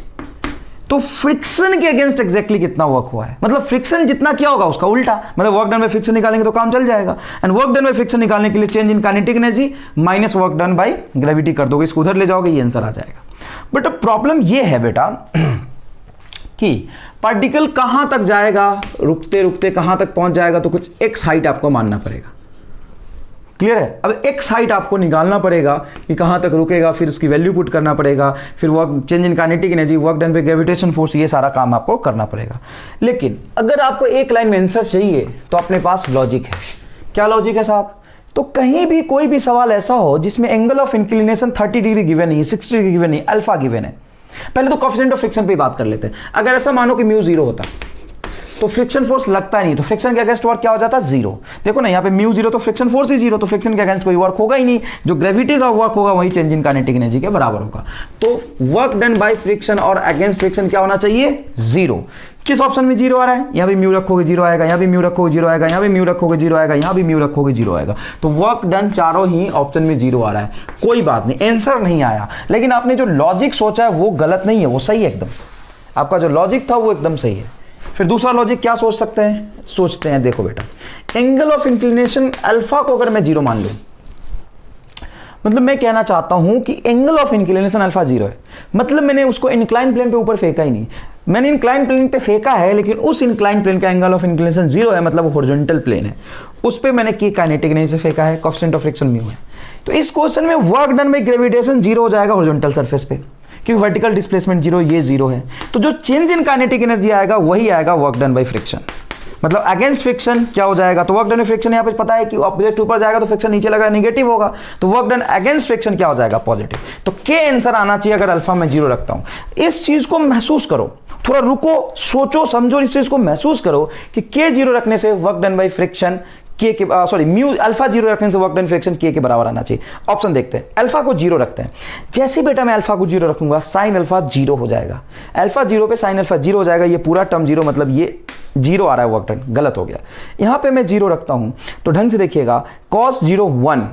A: तो फ्रिक्शन के अगेंस्ट एग्जैक्टली कितना वर्क हुआ है, मतलब फ्रिक्शन जितना क्या होगा उसका उल्टा, मतलब वर्क डन बाय फ्रिक्शन निकालेंगे तो काम चल जाएगा। And work done by friction निकालने के लिए change in kinetic energy minus work done by gravity कर दोगे, इसको उधर ले जाओगे, ये आंसर आ जाएगा। बट प्रॉब्लम ये है बेटा कि पार्टिकल कहां तक जाएगा, रुकते रुकते कहां तक पहुंच जाएगा, तो कुछ एक्स हाइट आपको मानना पड़ेगा। क्लियर है? अब एक्स हाइट आपको निकालना पड़ेगा कि कहां तक रुकेगा, फिर उसकी वैल्यू पुट करना पड़ेगा, फिर work change in kinetic energy, work done bye gravitation force, ये सारा काम आपको करना पड़ेगा। लेकिन अगर आपको एक लाइन में आंसर चाहिए तो अपने पास लॉजिक है। क्या लॉजिक है साहब? तो कहीं भी कोई भी सवाल ऐसा हो जिसमें angle of inclination 30 degree given नहीं है, 60 डिग्री गिवन नहीं, अल्फा गिवन है। पहले तो कोएफिशिएंट ऑफ फ्रिक्शन पे बात कर लेते हैं। अगर ऐसा मानो कि म्यू 0 होता तो फ्रिक्शन फोर्स लगता नहीं, तो फ्रिक्शन के अगेंस्ट वर्क क्या हो जाता? 0। देखो ना यहाँ पे म्यू 0 तो फ्रिक्शन फोर्स ही 0, तो फ्रिक्शन के अगेंस्ट कोई वर्क होगा ही नहीं, जो ग्रेविटी का वर्क होगा वही चेंज इन काइनेटिक एनर्जी के बराबर होगा। तो वर्क डन बाय फ्रिक्शन और अगेंस्ट फ्रिक्शन क्या होना चाहिए? 0। किस ऑप्शन में 0 आ रहा है? यहाँ भी म्यू रखोगे 0 आएगा, यहाँ भी म्यू रखोगे 0 आएगा, यहाँ भी म्यू रखोगे 0 आएगा, यहाँ भी म्यू रखोगे 0 आएगा। तो वर्क डन चारों ही ऑप्शन में 0 आ रहा है, कोई बात नहीं, आंसर नहीं आया, लेकिन आपने जो लॉजिक सोचा है वो गलत नहीं है, वो सही है एकदम। आपका जो लॉजिक था वो एकदम सही है। फिर दूसरा लॉजिक क्या सोच सकते हैं? सोचते हैं, देखो बेटा, एंगल ऑफ इंक्लिनेशन अल्फा को अगर मैं 0 मान लूं, मतलब मैं कहना चाहता हूं कि एंगल ऑफ इंक्लिनेशन अल्फा 0 है, मतलब मैंने उसको इंक्लाइन प्लेन पे ऊपर फेंका ही नहीं, मैंने इंक्लाइन प्लेन पे फेंका है, लेकिन उस इंक्लाइन प्लेन का एंगल ऑफ इंक्लिनेशन 0 है, मतलब हॉरिजॉन्टल प्लेन है, उस पे मैंने की काइनेटिक एनर्जी से फेंका है, कोएफिशिएंट ऑफ फ्रिक्शन म्यू है। तो इस क्वेश्चन में वर्क डन बाय ग्रेविटेशन 0 हो जाएगा हॉरिजॉन्टल सरफेस पे, क्योंकि वर्टिकल डिस्प्लेसमेंट 0, ये 0 है। तो जो चेंज इन काइनेटिक एनर्जी आएगा वही आएगा वर्क डन बाय फ्रिक्शन, मतलब अगेंस्ट फ्रिक्शन क्या हो जाएगा? तो वर्क डन बाय फ्रिक्शन यहाँ पे पता है कि ऑब्जेक्ट ऊपर जाएगा तो फ्रिक्शन नीचे लग रहा है, नेगेटिव होगा, तो वर्क डन अगेंस्ट फ्रिक्शन क्या हो जाएगा? पॉजिटिव। तो के आंसर आना चाहिए अगर अल्फा में 0 रखता हूं। इस चीज को महसूस करो, थोड़ा रुको, सोचो समझो, इस चीज को महसूस करो कि के 0 रखने से वर्क डन बाय फ्रिक्शन के म्यू अल्फा 0 रखने से वर्क डन फ्रिक्शन के बराबर आना चाहिए। ऑप्शन देखते हैं, अल्फा को 0 रखते हैं, जैसे बेटा मैं अल्फा को 0 रखूंगा साइन अल्फा 0 हो जाएगा, अल्फा 0 पे साइन अल्फा 0 हो जाएगा, ये पूरा टर्म 0, मतलब ये 0 आ रहा है, वर्क डन गलत हो गया। यहां पे मैं 0 रखता हूं तो ढंग से देखिएगा, cos 0 1,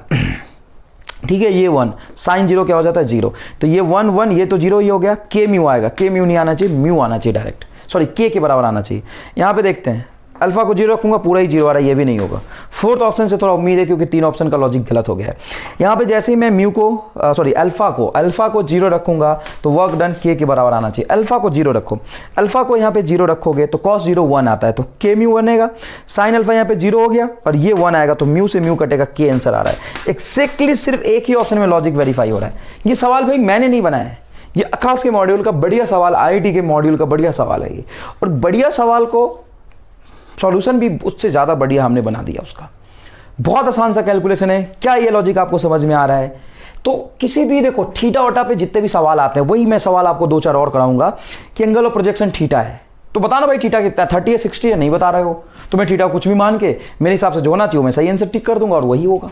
A: ठीक है, ये 1, साइन 0 क्या हो जाता है? 0, तो ये 1 1, ये तो 0 ही हो गया, के म्यू आएगा, के म्यू नहीं आना चाहिए, म्यू आना चाहिए डायरेक्ट, सॉरी के बराबर आना चाहिए। यहां पे देखते हैं, अल्फा को 0 रखूंगा, पूरा ही 0 आ रहा है, ये भी नहीं होगा। फोर्थ ऑप्शन से थोड़ा उम्मीद है, क्योंकि 3 ऑप्शन का लॉजिक गलत हो गया है। यहां पे जैसे ही मैं म्यू को अल्फा को 0 रखूंगा तो वर्क डन के बराबर आना चाहिए। अल्फा को 0 रखो, अल्फा को यहाँ पे 0 रखोगे तो cos 0 1 आता है, तो के म्यू बनेगा, साइन अल्फा यहाँ पे 0 हो गया और ये 1 आएगा, तो म्यू से म्यू कटेगा, के आंसर आ रहा है। एक्जैक्टली सिर्फ एक ही ऑप्शन में लॉजिक वेरीफाई हो रहा है। ये सवाल भाई मैंने नहीं बनाया है, ये आकाश के मॉड्यूल का बढ़िया सवाल, IIT के मॉड्यूल का बढ़िया सवाल है ये, और बढ़िया सवाल को सॉल्यूशन भी उससे ज़्यादा बढ़िया हमने बना दिया उसका। बहुत आसान सा कैलकुलेशन है। क्या ये लॉजिक आपको समझ में आ रहा है? तो किसी भी देखो थीटा वटा पे जितने भी सवाल आते हैं, वही मैं सवाल आपको 2-4 और कराऊंगा कि एंगल ऑफ प्रोजेक्शन थीटा है, तो बताना भाई थीटा कितना है, 30 है 60 है, नहीं बता रहे हो तो मैं थीटा कुछ भी मान के मेरे हिसाब से जो होना चाहिए मैं सही आंसर टिक कर दूंगा और वही होगा।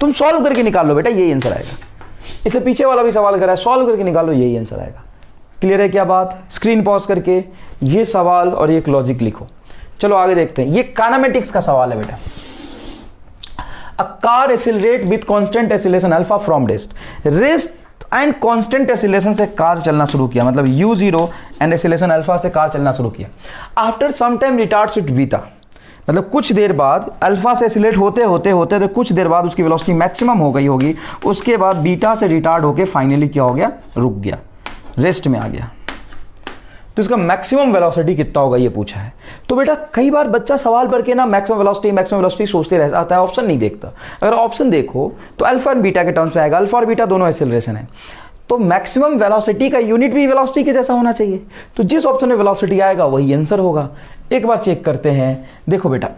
A: तुम सॉल्व करके निकाल लो बेटा, यही आंसर आएगा। इससे पीछे वाला भी सवाल करा है, सॉल्व करके निकालो, यही आंसर आएगा। क्लियर है क्या बात? स्क्रीन पॉज करके ये सवाल और एक लॉजिक लिखो। चलो आगे देखते हैं। ये काइनेमेटिक्स का सवाल है बेटा। A car accelerate with constant acceleration alpha from rest and constant acceleration से कार चलना शुरू किया, मतलब u0 एंड एक्सीलरेशन अल्फा से कार चलना शुरू किया। After some time retards it beta, मतलब कुछ देर बाद अल्फा से एक्सीलरेट होते होते होते तो कुछ देर बाद उसकी वेलोसिटी मैक्सिमम हो गई होगी, उसके बाद बीटा से रिटार्ड होके फाइनली क्या हो गया, रुक गया, रेस्ट में आ गया। तो इसका मैक्सिमम वेलोसिटी कितना होगा ये पूछा है। तो बेटा कई बार बच्चा सवाल पढ़ के ना मैक्सिमम वेलोसिटी सोचते रह जाता है, ऑप्शन नहीं देखता। अगर ऑप्शन देखो तो अल्फा और बीटा के टर्म्स में आएगा, अल्फा और बीटा दोनों एक्सेलरेशन है, तो मैक्सिमम वेलोसिटी का यूनिट भी वेलोसिटी के जैसा होना चाहिए। तो जिस ऑप्शन में वेलोसिटी आएगा वही आंसर होगा। एक बार चेक करते हैं, देखो बेटा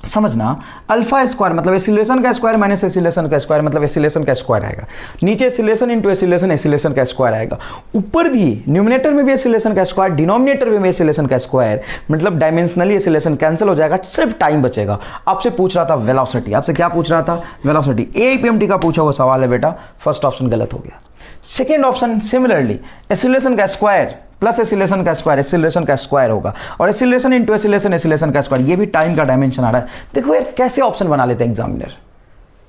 A: समझना, अल्फा स्क्वायर मतलब एक्सीलरेशन का स्क्वायर माइनस एक्सीलरेशन का स्क्वायर मतलब एक्सीलरेशन का स्क्वायर आएगा, नीचे एक्सीलरेशन इनटू एक्सीलरेशन का स्क्वायर आएगा, ऊपर भी न्यूमरेटर में भी एक्सीलरेशन का स्क्वायर, डिनोमिनेटर में भी एक्सीलरेशन का स्क्वायर, मतलब डायमेंशनली एक्सीलरेशन कैंसिल हो जाएगा, सिर्फ टाइम बचेगा। आपसे पूछ रहा था वेलोसिटी, आपसे क्या पूछ रहा था, वेलोसिटी। एपीएमटी का पूछा हुआ सवाल है बेटा, फर्स्ट ऑप्शन गलत हो गया। सेकेंड ऑप्शन सिमिलरली एक्सीलरेशन का स्क्वायर प्लस एक्सीलरेशन का स्क्वायर होगा, और एक्सीलरेशन इनटू एक्सीलरेशन का स्क्वायर, ये भी टाइम का डायमेंशन आ रहा है। देखो यार कैसे ऑप्शन बना लेते हैं एग्जामिनर,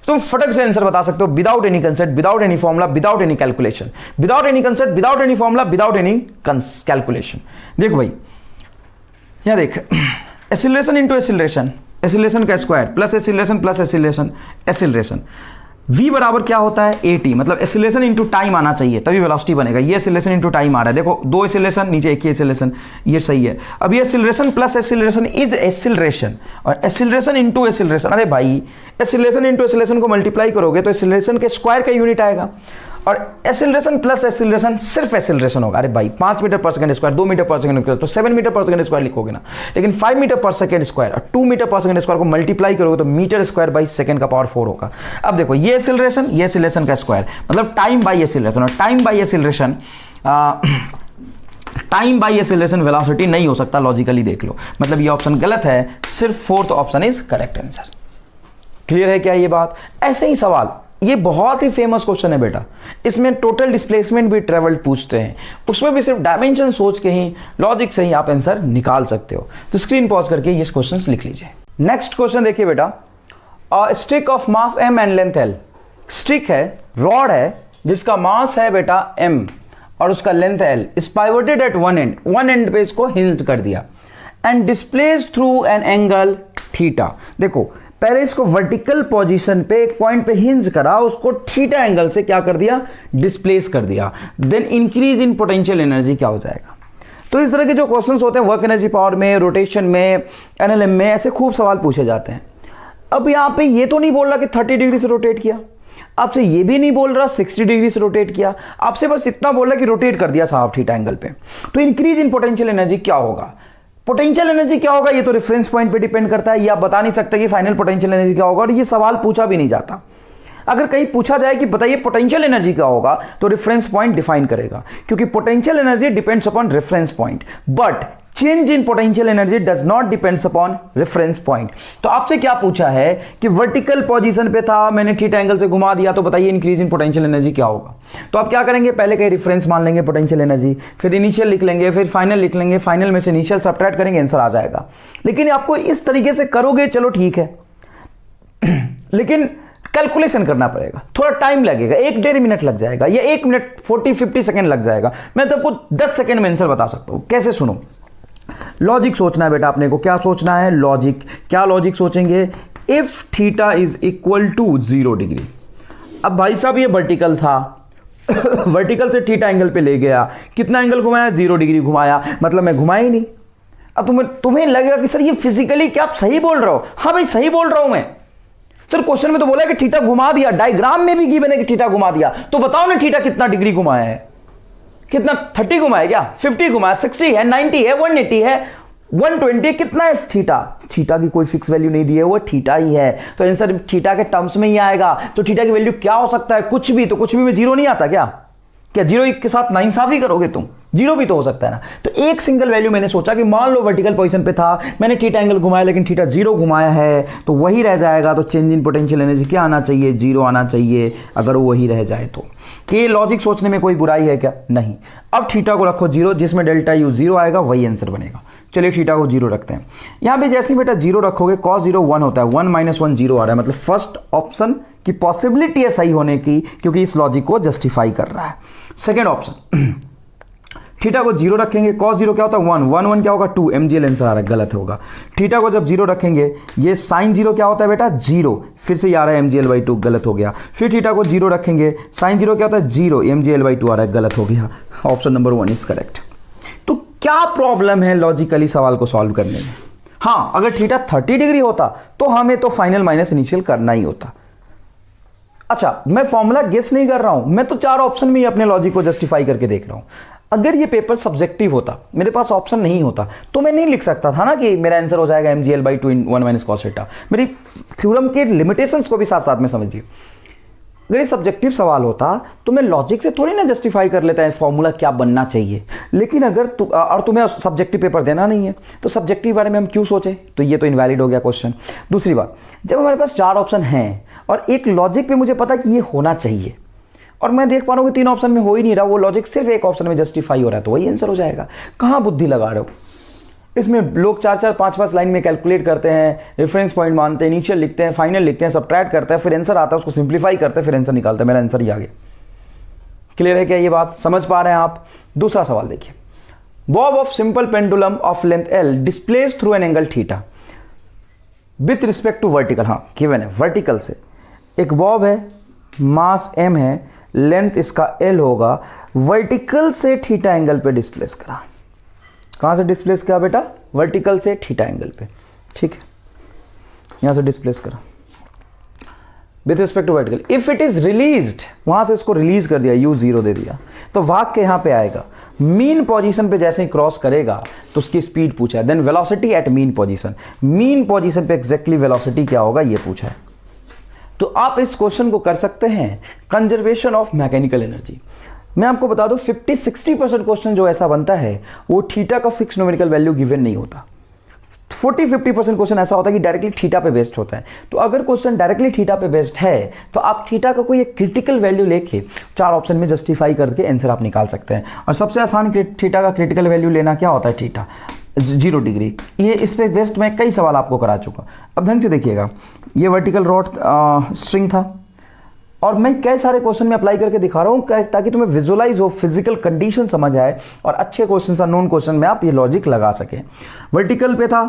A: तुम फटक से आंसर बता सकते हो without any concept, without any formula, without any calculation, without any concept, without any formula, without any calculation. देखो भाई यहां देख, एक्सीलरेशन इनटू एक्सीलरेशन का स्क्वायर प्लस एक्सीलरेशन v बराबर क्या होता है, at, मतलब एक्सीलरेशन इनटू टाइम आना चाहिए तभी वेलोसिटी बनेगा। ये एक्सीलरेशन इनटू टाइम आ रहा है, देखो दो एक्सीलरेशन नीचे एक ही एक्सीलरेशन, ये सही है। अब ये acceleration plus acceleration is acceleration, और एक्सीलरेशन इनटू एक्सीलरेशन, अरे भाई एक्सीलरेशन इनटू एक्सीलरेशन को मल्टीप्लाई करोगे तो एक्सीलरेशन के स्क्वायर का यूनिट आएगा, और एक्सीलरेशन प्लस एक्सीलरेशन सिर्फ एक्सीलरेशन होगा। अरे भाई 5 मीटर पर सेकंड स्क्वायर, 2 मीटर पर सेकंड स्क्वायर, तो 7 मीटर पर सेकंड स्क्वायर लिखोगे ना, लेकिन 5 मीटर पर सेकंड स्क्वायर और 2 मीटर पर सेकंड स्क्वायर को मल्टीप्लाई करोगे तो मीटर स्क्वायर बाई सेकंड का पावर 4 होगा। अब देखो ये एक्सीलरेशन का स्क्वायर मतलब टाइम बाई एक्सीलरेशन, और टाइम बाई एक्सीलरेशन वेलोसिटी नहीं हो सकता, लॉजिकली देख लो, मतलब ये ऑप्शन गलत है, सिर्फ fourth option is correct answer. Clear है क्या ये बात? ऐसे ही सवाल, ये बहुत ही फेमस क्वेश्चन है बेटा, इसमें टोटल डिस्प्लेसमेंट भी ट्रेवल्ड पूछते हैं, उसमें भी सिर्फ डायमेंशन सोच के ही, लॉजिक से ही आप आंसर निकाल सकते हो। तो स्क्रीन पॉज करके ये क्वेश्चंस लिख लीजिए। नेक्स्ट क्वेश्चन देखिए बेटा, stick of mass m and length l, stick है, रॉड है जिसका मास है बेटा m और उसका लेंथ है l, is pivoted at one end पे इसको हिंज्ड कर दिया, and displace through an angle theta. देखो पहले इसको वर्टिकल पोजीशन पे एक पॉइंट पे हिंज करा, उसको थीटा एंगल से क्या कर दिया, डिस्प्लेस कर दिया, then increase in potential energy क्या हो जाएगा। तो इस तरह के जो क्वेश्चंस होते हैं वर्क एनर्जी पावर में, रोटेशन में, एनएलएम में, ऐसे खूब सवाल पूछे जाते हैं। अब यहाँ पे ये तो नहीं बोल रहा कि 30 डिग्री से रोटेट किया, आपसे ये भी नहीं बोल रहा 60 डिग्री से रोटेट किया, आपसे बस इतना बोल रहा कि रोटेट कर दिया साहब थीटा एंगल पे। तो इंक्रीज इन पोटेंशियल एनर्जी क्या होगा, पोटेंशियल एनर्जी क्या होगा, ये तो रेफरेंस पॉइंट पे डिपेंड करता है, ये आप बता नहीं सकते कि फाइनल पोटेंशियल एनर्जी क्या होगा, और ये सवाल पूछा भी नहीं जाता। अगर कहीं पूछा जाए कि बताइए पोटेंशियल एनर्जी क्या होगा, तो रेफरेंस पॉइंट डिफाइन करेगा, क्योंकि potential energy depends upon reference point, but change in potential energy does not depends upon reference point. तो आपसे क्या पूछा है कि वर्टिकल पोजीशन पे था, मैंने थीटा एंगल से घुमा दिया, तो बताइए इंक्रीज इन पोटेंशियल एनर्जी क्या होगा। तो आप क्या करेंगे, पहले कहीं रेफरेंस मान लेंगे पोटेंशियल एनर्जी, फिर इनिशियल लिख लेंगे, फिर फाइनल लिख लेंगे, फाइनल में से इनिशियल सब्ट्रैक्ट करेंगे, आंसर आ जाएगा। लेकिन आपको इस तरीके से करोगे चलो ठीक है, लेकिन कैलकुलेशन करना पड़ेगा, थोड़ा टाइम लगेगा, 1-1.5 मिनट लग जाएगा, या 1 मिनट 40-50 सेकेंड लग जाएगा। मैं तो आपको 10 सेकेंड में आंसर बता सकता हूं। कैसे, सुनो, लॉजिक सोचना है बेटा अपने को, क्या सोचना है, लॉजिक। क्या लॉजिक सोचेंगे, if theta is equal to 0 degree. अब भाई साहब ये वर्टिकल था, वर्टिकल से थीटा एंगल पे ले गया, कितना एंगल घुमाया, 0 डिग्री घुमाया, मतलब मैं घुमाया ही नहीं। अब तुम्हें लगेगा कि सर ये फिजिकली क्या आप सही बोल रहे हो, हाँ भाई सही बोल रहा हूं मैं सर, क्वेश्चन में तो बोला कि थीटा घुमा दिया, डायग्राम में भी गिवन है कि थीटा घुमा दिया, तो बताओ ना थीटा कितना डिग्री घुमाया है, कितना 30 घुमाया क्या, 50 घुमाया, 60 है, 90 है, 180 है, 120, कितना है थीटा। थीटा की कोई फिक्स वैल्यू नहीं दी है, वो थीटा ही है, तो आंसर थीटा के टर्म्स में ही आएगा। तो थीटा की वैल्यू क्या हो सकता है, कुछ भी, तो कुछ भी में 0 नहीं आता क्या 0 के साथ नाइंसाफी करोगे तुम, जीरो भी तो हो सकता है ना। तो एक सिंगल वैल्यू मैंने सोचा कि मान लो वर्टिकल पोजीशन पे था, मैंने थीटा एंगल घुमाया लेकिन थीटा जीरो घुमाया है, तो वही रह जाएगा। तो चेंज इन पोटेंशियल एनर्जी क्या आना चाहिए? जीरो आना चाहिए, अगर वो वही रह जाए तो। ये लॉजिक सोचने में कोई बुराई है क्या? नहीं। अब थीटा को रखो जीरो, जिसमें डेल्टा यू जीरो आएगा वही आंसर बनेगा। चलिए थीटा को जीरो रखते हैं। यहां पे जैसे ही बेटा जीरो रखोगे कॉस जीरो 1 होता है, 1 - 1 जीरो आ रहा है, मतलब फर्स्ट ऑप्शन की पॉसिबिलिटी है सही होने की, क्योंकि इस लॉजिक को जस्टिफाई कर रहा है। सेकेंड ऑप्शन, थीटा को जीरो रखेंगे, कॉस जीरो क्या होता है 1, 1 1 क्या होगा 2, mgl आंसर आ रहा है, गलत होगा। थीटा को जब जीरो रखेंगे, ये साइन जीरो क्या होता है बेटा 0, फिर से आ रहा है mgl/2, गलत हो गया। फिर थीटा को जीरो रखेंगे, साइन जीरो क्या होता है 0, mgl/2 आ रहा है, गलत हो गया। Option number 1 is correct. तो क्या प्रॉब्लम है लॉजिकली सवाल को सॉल्व करने में? हाँ, अगर थीटा 30 डिग्री होता तो हमें तो फाइनल माइनस इनिशियल करना ही होता। अच्छा, मैं फॉर्मूला गेस नहीं कर रहा हूं, मैं तो 4 ऑप्शन में ही अपने लॉजिक को जस्टिफाई करके देख रहा हूं। अगर ये पेपर सब्जेक्टिव होता, मेरे पास ऑप्शन नहीं होता, तो मैं नहीं लिख सकता था ना कि मेरा आंसर हो जाएगा mgl/2 इन 1 - cos थीटा। मेरी थ्योरम के लिमिटेशंस को भी साथ साथ में समझिए। अगर ये सब्जेक्टिव सवाल होता तो मैं लॉजिक से थोड़ी ना जस्टिफाई कर लेता है फॉर्मूला क्या बनना चाहिए। लेकिन अगर और तुम्हें सब्जेक्टिव पेपर देना नहीं है, तो सब्जेक्टिव बारे में हम क्यों सोचे? तो ये तो इनवैलिड हो गया क्वेश्चन। दूसरी बात, जब हमारे पास 4 ऑप्शन हैं और एक लॉजिक पे मुझे पता कि ये होना चाहिए, और मैं देख पा रहा हूँ कि 3 ऑप्शन में हो ही नहीं रहा, वो लॉजिक सिर्फ एक ऑप्शन में जस्टिफाई हो रहा है, तो वही आंसर हो जाएगा। कहाँ बुद्धि लगा रहे हो? इसमें लोग 4-4 5-5 लाइन में कैलकुलेट करते हैं, रेफरेंस पॉइंट मानते हैं, इनिशियल लिखते हैं, फाइनल लिखते हैं, सबट्रैक्ट करते हैं, फिर आंसर आता है, उसको सिंप्लीफाई करते हैं, फिर आंसर निकालते हैं। मेरा आंसर ही आ गया। क्लियर है क्या ये बात? समझ पा रहे हैं आप? दूसरा सवाल देखिए, bob of simple pendulum of length L displace through an angle theta with respect to vertical. हाँ, गिवन है वर्टिकल से एक बॉब है, मास m है, लेंथ इसका L होगा, वर्टिकल से थीटा एंगल पे डिस्प्लेस करा। कहां से डिस्प्लेस किया बेटा? वर्टिकल से थीटा एंगल पे, ठीक है, यहां से डिस्प्लेस करा with respect to vertical. If it is released, वहां से इसको रिलीज कर दिया, u 0 दे दिया, तो भाग के यहां पे आएगा। मीन पोजीशन पे जैसे ही क्रॉस करेगा तो उसकी स्पीड पूछा है, then velocity at mean position. Mean position पे एग्जैक्टली वेलोसिटी क्या होगा ये पूछा है। तो आप इस क्वेश्चन को कर सकते हैं कंजर्वेशन ऑफ मैकेनिकल एनर्जी। मैं आपको बता दूं 50-60% क्वेश्चन जो ऐसा बनता है वो थीटा का फिक्स न्यूमेरिकल वैल्यू गिवन नहीं होता। 40-50% क्वेश्चन ऐसा होता है कि डायरेक्टली थीटा पे बेस्ड होता है। तो अगर क्वेश्चन डायरेक्टली थीटा पे बेस्ड है तो आप थीटा का कोई एक क्रिटिकल वैल्यू लेके 4 ऑप्शन में जस्टिफाई करके आंसर आप निकाल सकते हैं। और सबसे आसान थीटा का क्रिटिकल वैल्यू लेना क्या होता है? Theta 0 degree. ये इस पे बेस्ड में कई सवाल आपको करा चुका। अब ढंग से देखिएगा, ये वर्टिकल रॉड स्ट्रिंग था और मैं कई सारे क्वेश्चन में अप्लाई करके दिखा रहा हूँ ताकि तुम्हें विजुअलाइज हो, फिजिकल कंडीशन समझ आए और अच्छे क्वेश्चन नॉन क्वेश्चन में आप ये लॉजिक लगा सके। वर्टिकल पे था,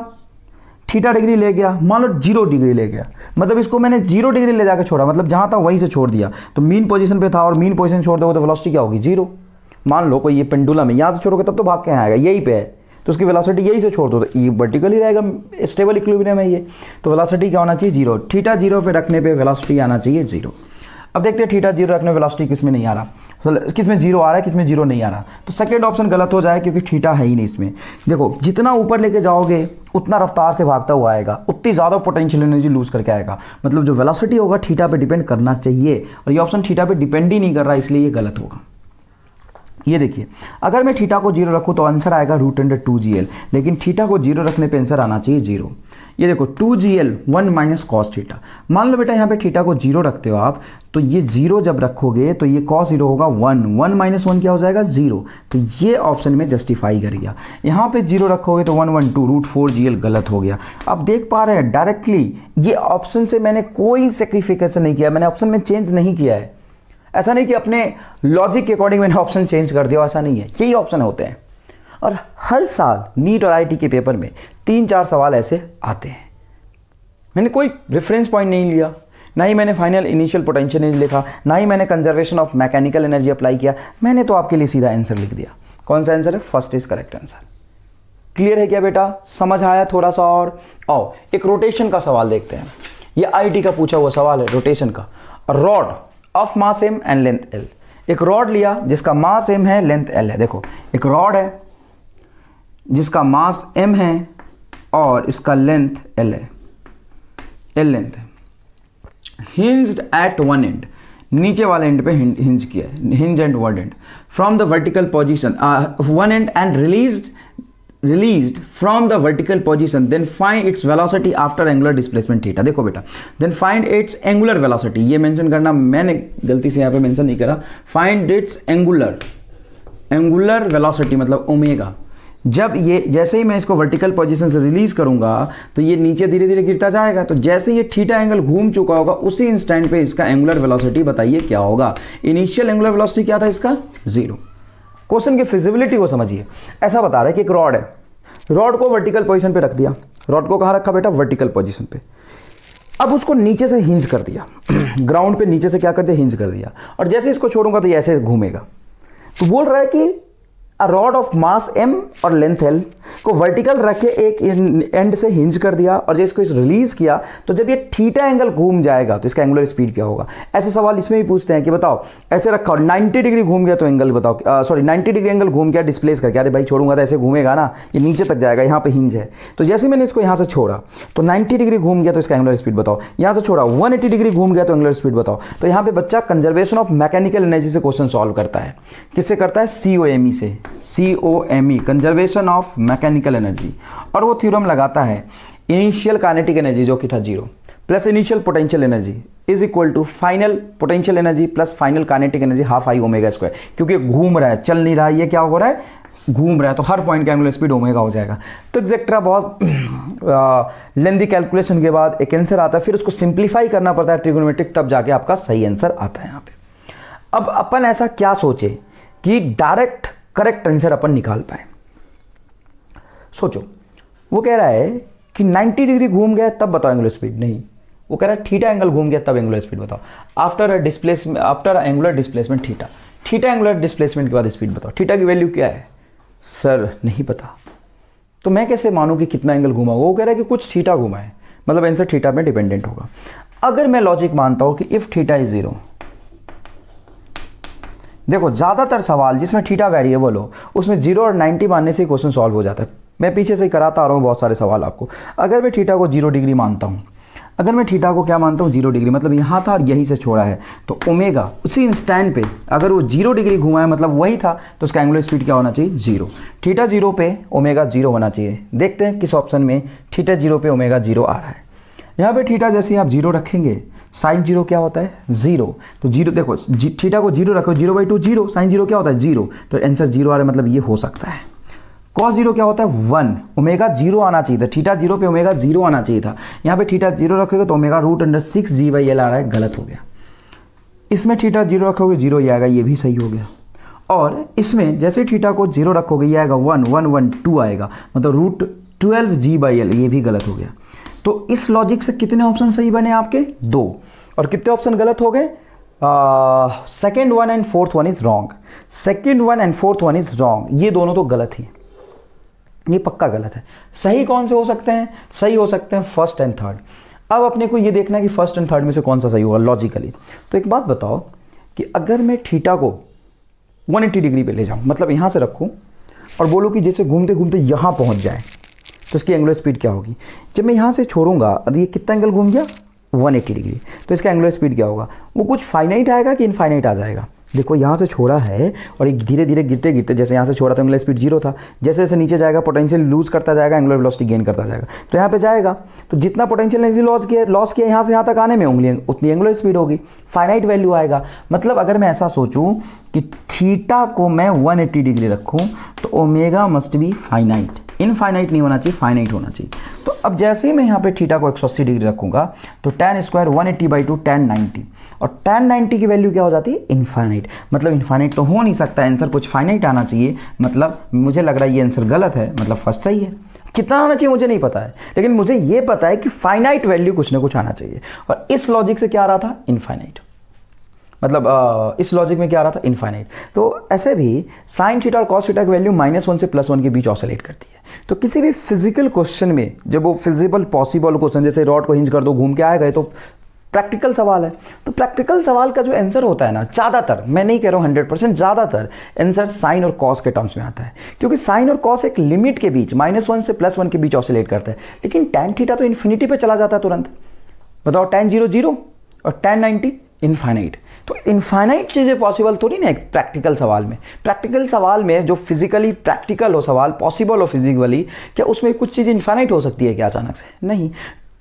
A: थीटा डिग्री ले गया, मान लो 0 डिग्री ले गया, मतलब इसको मैंने 0 डिग्री ले जाकर छोड़ा, मतलब जहां था वहीं से छोड़ दिया। तो मीन पोजीशन पे था और मीन पोजीशन छोड़ दोगे तो वेलोसिटी क्या होगी? 0। मान लो कोई ये पेंडुलम है, यहां से छोड़ोगे तब तो भाग के आएगा, यहीं पे है, तो उसकी वेलोसिटी यही से छोड़ दो तो ये वर्टिकल ही रहेगा, स्टेबल इक्विलिब्रियम है ये। तो वेलोसिटी क्या होना चाहिए? 0। थीटा 0 पे रखने पे वेलोसिटी आना चाहिए 0। अब देखते हैं थीटा 0 रखने वेलोसिटी किस में नहीं आ रहा, किस में 0 आ रहा है, किस में 0 नहीं आ रहा। तो सेकंड ऑप्शन गलत हो जाए क्योंकि थीटा है ही नहीं इसमें। देखो जितना ऊपर लेके जाओगे उतना रफ्तार से भागता हुआ आएगा, उतनी ज़्यादा पोटेंशियल एनर्जी लूज करके आएगा। मतलब जो वेलोसिटी होगा थीटा पे डिपेंड करना चाहिए, और ये ऑप्शन थीटा पे डिपेंड ही नहीं कर रहा, इसलिए ये गलत होगा। ये देखिए, अगर मैं थीटा को 0 रखूँ तो आंसर आएगा √2gl, लेकिन थीटा को 0 रखने पे आंसर आना चाहिए 0। ये देखो 2gl 1 - cos थीटा। मान लो बेटा यहाँ पे थीटा को 0 रखते हो आप, तो ये 0 जब रखोगे तो ये cos 0 होगा 1, 1 - 1 क्या हो जाएगा 0। तो ये ऑप्शन में जस्टिफाई कर गया। यहाँ पे 0 रखोगे तो 1 1 2 √4gl गलत हो गया। अब देख पा रहे हैं डायरेक्टली ये ऑप्शन से मैंने कोई सेक्रीफिकेशन नहीं किया, मैंने ऑप्शन में चेंज नहीं किया है। ऐसा नहीं कि अपने लॉजिक के अकॉर्डिंग मैंने ऑप्शन चेंज कर दिया, ऐसा नहीं है, यही ऑप्शन होते हैं। और हर साल नीट और आईआईटी के पेपर में 3-4 सवाल ऐसे आते हैं। मैंने कोई रेफरेंस पॉइंट नहीं लिया, ना ही मैंने फाइनल इनिशियल पोटेंशियल एनर्जी लिखा, ना ही मैंने conservation of mechanical energy apply किया। मैंने तो आपके लिए सीधा आंसर लिख दिया। कौन सा आंसर है? First is correct answer. Clear है क्या बेटा? समझ आया थोड़ा सा? और आओ एक रोटेशन का सवाल देखते हैं। ये आईआईटी का पूछा हुआ सवाल है रोटेशन का। Rod of mass m and length l। एक रॉड लिया जिसका मास m है, लेंथ l है। देखो एक रॉड है जिसका मास m है और इसका लेंथ l है, l लेंथ है। हिंज्ड एट वन एंड, नीचे वाले एंड पे हिंज किया है, hinge and word and from the vertical position one and and released from the vertical position, then find its velocity after angular displacement theta। देखो बेटा, then find its angular velocity, ये मेंशन करना, मैंने गलती से यहाँ पे मेंशन नहीं करा। find its angular velocity मतलब ओमेगा। जब ये जैसे ही मैं इसको वर्टिकल पोजीशन से रिलीज करूंगा तो ये नीचे धीरे धीरे गिरता जाएगा, तो जैसे ये थीटा एंगल घूम चुका होगा उसी इंस्टेंट पे इसका एंगुलर वेलोसिटी बताइए क्या होगा। इनिशियल एंगुलर वेलोसिटी क्या था इसका? 0। क्वेश्चन की फिजिबिलिटी को समझिए। ऐसा बता रहा है कि एक रॉड है, रॉड को वर्टिकल पोजीशन पे रख दिया। रॉड को कहाँ रखा बेटा? वर्टिकल पोजीशन पे। अब उसको नीचे से हिंज कर दिया ग्राउंड पे नीचे से क्या कर दिया? हिंज कर दिया। और जैसे इसको छोड़ूंगा तो ये ऐसे घूमेगा। तो बोल रहा है कि a rod of mass m और लेंथ l को वर्टिकल रख के एक एंड से हिंज कर दिया, और जब इसको रिलीज किया तो जब ये थीटा एंगल घूम जाएगा तो इसका एंगुलर स्पीड क्या होगा। ऐसे सवाल इसमें भी पूछते हैं कि बताओ ऐसे रखा और 90 डिग्री घूम गया तो एंगल बताओ, सॉरी 90 डिग्री एंगल घूम गया डिस्प्लेस करके। अरे भाई छोड़ूंगा तो ऐसे घूमेगा ना, ये नीचे तक जाएगा, यहाँ पे हिंज है। तो जैसे मैंने इसको यहाँ से छोड़ा तो 90 डिग्री घूम गया तो इसका एंगुलर स्पीड बताओ। यहाँ से छोड़ा 180 डिग्री घूम गया तो एंगुलर स्पीड बताओ। तो यहाँ पे बच्चा कंजर्वेशन ऑफ मैकेनिकल एनर्जी से क्वेश्चन सॉल्व करता है। किससे करता है? COME से। COME conservation of mechanical energy. और वो थ्योरम लगाता है इनिशियल काइनेटिक एनर्जी जो कि था 0 plus initial potential energy is equal to final potential energy plus final kinetic energy ½ I omega square. क्योंकि घूम रहा है, चल नहीं रहा है, ये क्या हो रहा है? घूम रहा है, तो हर पॉइंट का एंगुलर स्पीड ओमेगा हो जाएगा। तो एक्सेट्रा बहुत लेंदी कैलकुलेशन के बाद एक आंसर आता है, फिर उसको सिंप्लीफाई करना पड़ता है ट्रिगोनोमेट्रिक, तब जाके आपका सही आंसर आता है यहाँ पे। अब अपन ऐसा क्या सोचे कि डायरेक्ट करेक्ट आंसर अपन निकाल पाए। सोचो, वो कह रहा है कि 90 डिग्री घूम गया तब बताओ एंगुलर स्पीड। नहीं, वो कह रहा है थीटा एंगल घूम गया तब एंगुलर स्पीड बताओ। After angular displacement theta angular displacement के बाद स्पीड बताओ। थीटा की वैल्यू क्या है? सर नहीं पता। तो मैं कैसे मानूं कि कितना एंगल घूमा? वो कह रहा है कि कुछ थीटा घूमा है, मतलब आंसर थीटा में डिपेंडेंट होगा। अगर मैं लॉजिक मानता हूं कि इफ थीटा इज 0, देखो ज़्यादातर सवाल जिसमें थीटा वेरिएबल हो उसमें 0 और 90 मानने से क्वेश्चन सॉल्व हो जाता है। मैं पीछे से ही कराता आ रहा हूँ बहुत सारे सवाल आपको। अगर मैं थीटा को 0 डिग्री मानता हूँ, अगर मैं थीटा को क्या मानता हूँ? 0 डिग्री, मतलब यहाँ था और यहीं से छोड़ा है, तो ओमेगा उसी इंस्टेंट पे अगर वो 0 डिग्री घुमा है मतलब वही था, तो उसका एंगुलर स्पीड क्या होना चाहिए? 0। थीटा 0 पे ओमेगा 0 होना चाहिए। देखते हैं किस ऑप्शन में थीटा 0 पे ओमेगा 0 आ रहा है। यहाँ पे थीटा जैसे आप 0 रखेंगे, साइन 0 क्या होता है? 0। तो 0 देखो, थीटा को 0 रखो, 0/2 0, साइन 0 क्या होता है? 0। तो आंसर 0 आ रहा है, मतलब ये हो सकता है। कॉस 0 क्या होता है? 1। ओमेगा 0 आना चाहिए था, थीटा 0 पे ओमेगा 0 आना चाहिए था। यहाँ पे थीटा 0 रखोगे तो ओमेगा √6g/L आ रहा है, गलत हो गया। इसमें थीटा 0 रखोगे 0 ही आएगा, ये भी सही हो गया। और इसमें जैसे थीटा को 0 रखोगे ये आएगा 1 आएगा, मतलब √12g/L, ये भी गलत हो गया। तो इस लॉजिक से कितने ऑप्शन सही बने आपके? 2। और कितने ऑप्शन गलत हो गए? Second one and fourth one is wrong. Second one and fourth one is wrong, ये दोनों तो गलत ही, ये पक्का गलत है। सही कौन से हो सकते हैं? सही हो सकते हैं फर्स्ट एंड थर्ड। अब अपने को ये देखना है कि फर्स्ट एंड थर्ड में से कौन सा सही होगा लॉजिकली। तो एक बात बताओ कि अगर मैं थीटा को 180 डिग्री पे ले जाऊं, मतलब यहां से रखूं और बोलूं कि जैसे घूमते घूमते यहां पहुंच जाए, तो इसकी एंगुलर स्पीड क्या होगी? जब मैं यहां से छोड़ूंगा और ये कितना एंगल घूम गया? 180 डिग्री, तो इसका एंगुलर स्पीड क्या होगा? वो कुछ फाइनाइट आएगा कि इनफाइनाइट आ जाएगा? देखो यहाँ से छोड़ा है और एक धीरे धीरे गिरते गिरते, जैसे यहाँ से छोड़ा तो एंगुलर स्पीड 0 था, जैसे जैसे नीचे जाएगा पोटेंशियल लूज करता जाएगा, एंगुलर वेलोसिटी गेन करता जाएगा। तो यहाँ पे जाएगा तो जितना पोटेंशियल एनर्जी लॉस किया यहाँ से यहाँ तक आने में उंगली उतनी एंगुलर स्पीड होगी, फाइनाइट वैल्यू आएगा। मतलब अगर मैं ऐसा सोचूं कि थीटा को मैं 180 डिग्री रखूं तो omega must be finite, infinite नहीं होना चाहिए, फाइनाइट होना चाहिए। तो अब जैसे ही मैं यहाँ पे थीटा को 180 डिग्री रखूंगा तो tan स्क्वायर 180/2 tan 90, और tan 90 की वैल्यू क्या हो जाती है? इनफाइनाइट। मतलब इनफाइनाइट तो हो नहीं सकता, आंसर कुछ फाइनाइट आना चाहिए। मतलब मुझे लग रहा है ये आंसर गलत है, मतलब फर्स्ट सही है। कितना आना चाहिए मुझे नहीं पता है, लेकिन मुझे ये पता है कि फाइनाइट वैल्यू कुछ ना कुछ आना चाहिए। और इस लॉजिक से क्या आ रहा था? इनफाइनाइट। मतलब इस लॉजिक में क्या आ रहा था? इनफाइनाइट। तो ऐसे भी साइन थीटा और कॉस थीटा की वैल्यू -1 से +1 के बीच ऑसिलेट करती है। तो किसी भी फिजिकल क्वेश्चन में जब वो फिजिबल पॉसिबल क्वेश्चन, जैसे रॉड को हिंज कर दो घूम के आएगा, तो प्रैक्टिकल सवाल है। तो प्रैक्टिकल सवाल का जो आंसर होता है ना, ज़्यादातर, मैं नहीं कह रहा हूँ 100%, ज़्यादातर आंसर साइन और कॉस के टर्म्स में आता है। क्योंकि साइन और कॉस एक लिमिट के बीच -1 से +1 के बीच ऑसिलेट करता है। लेकिन tan थीटा तो इन्फिनिटी पे चला जाता है तुरंत। बताओ tan 0 0 और tan 90 इनफाइनाइट। तो इनफाइनाइट चीज़ें पॉसिबल थोड़ी ना एक प्रैक्टिकल सवाल में। प्रैक्टिकल सवाल में जो फिजिकली प्रैक्टिकल हो सवाल, पॉसिबल हो फिजिकली, क्या उसमें कुछ चीज़ इनफाइनाइट हो सकती है क्या अचानक से? नहीं।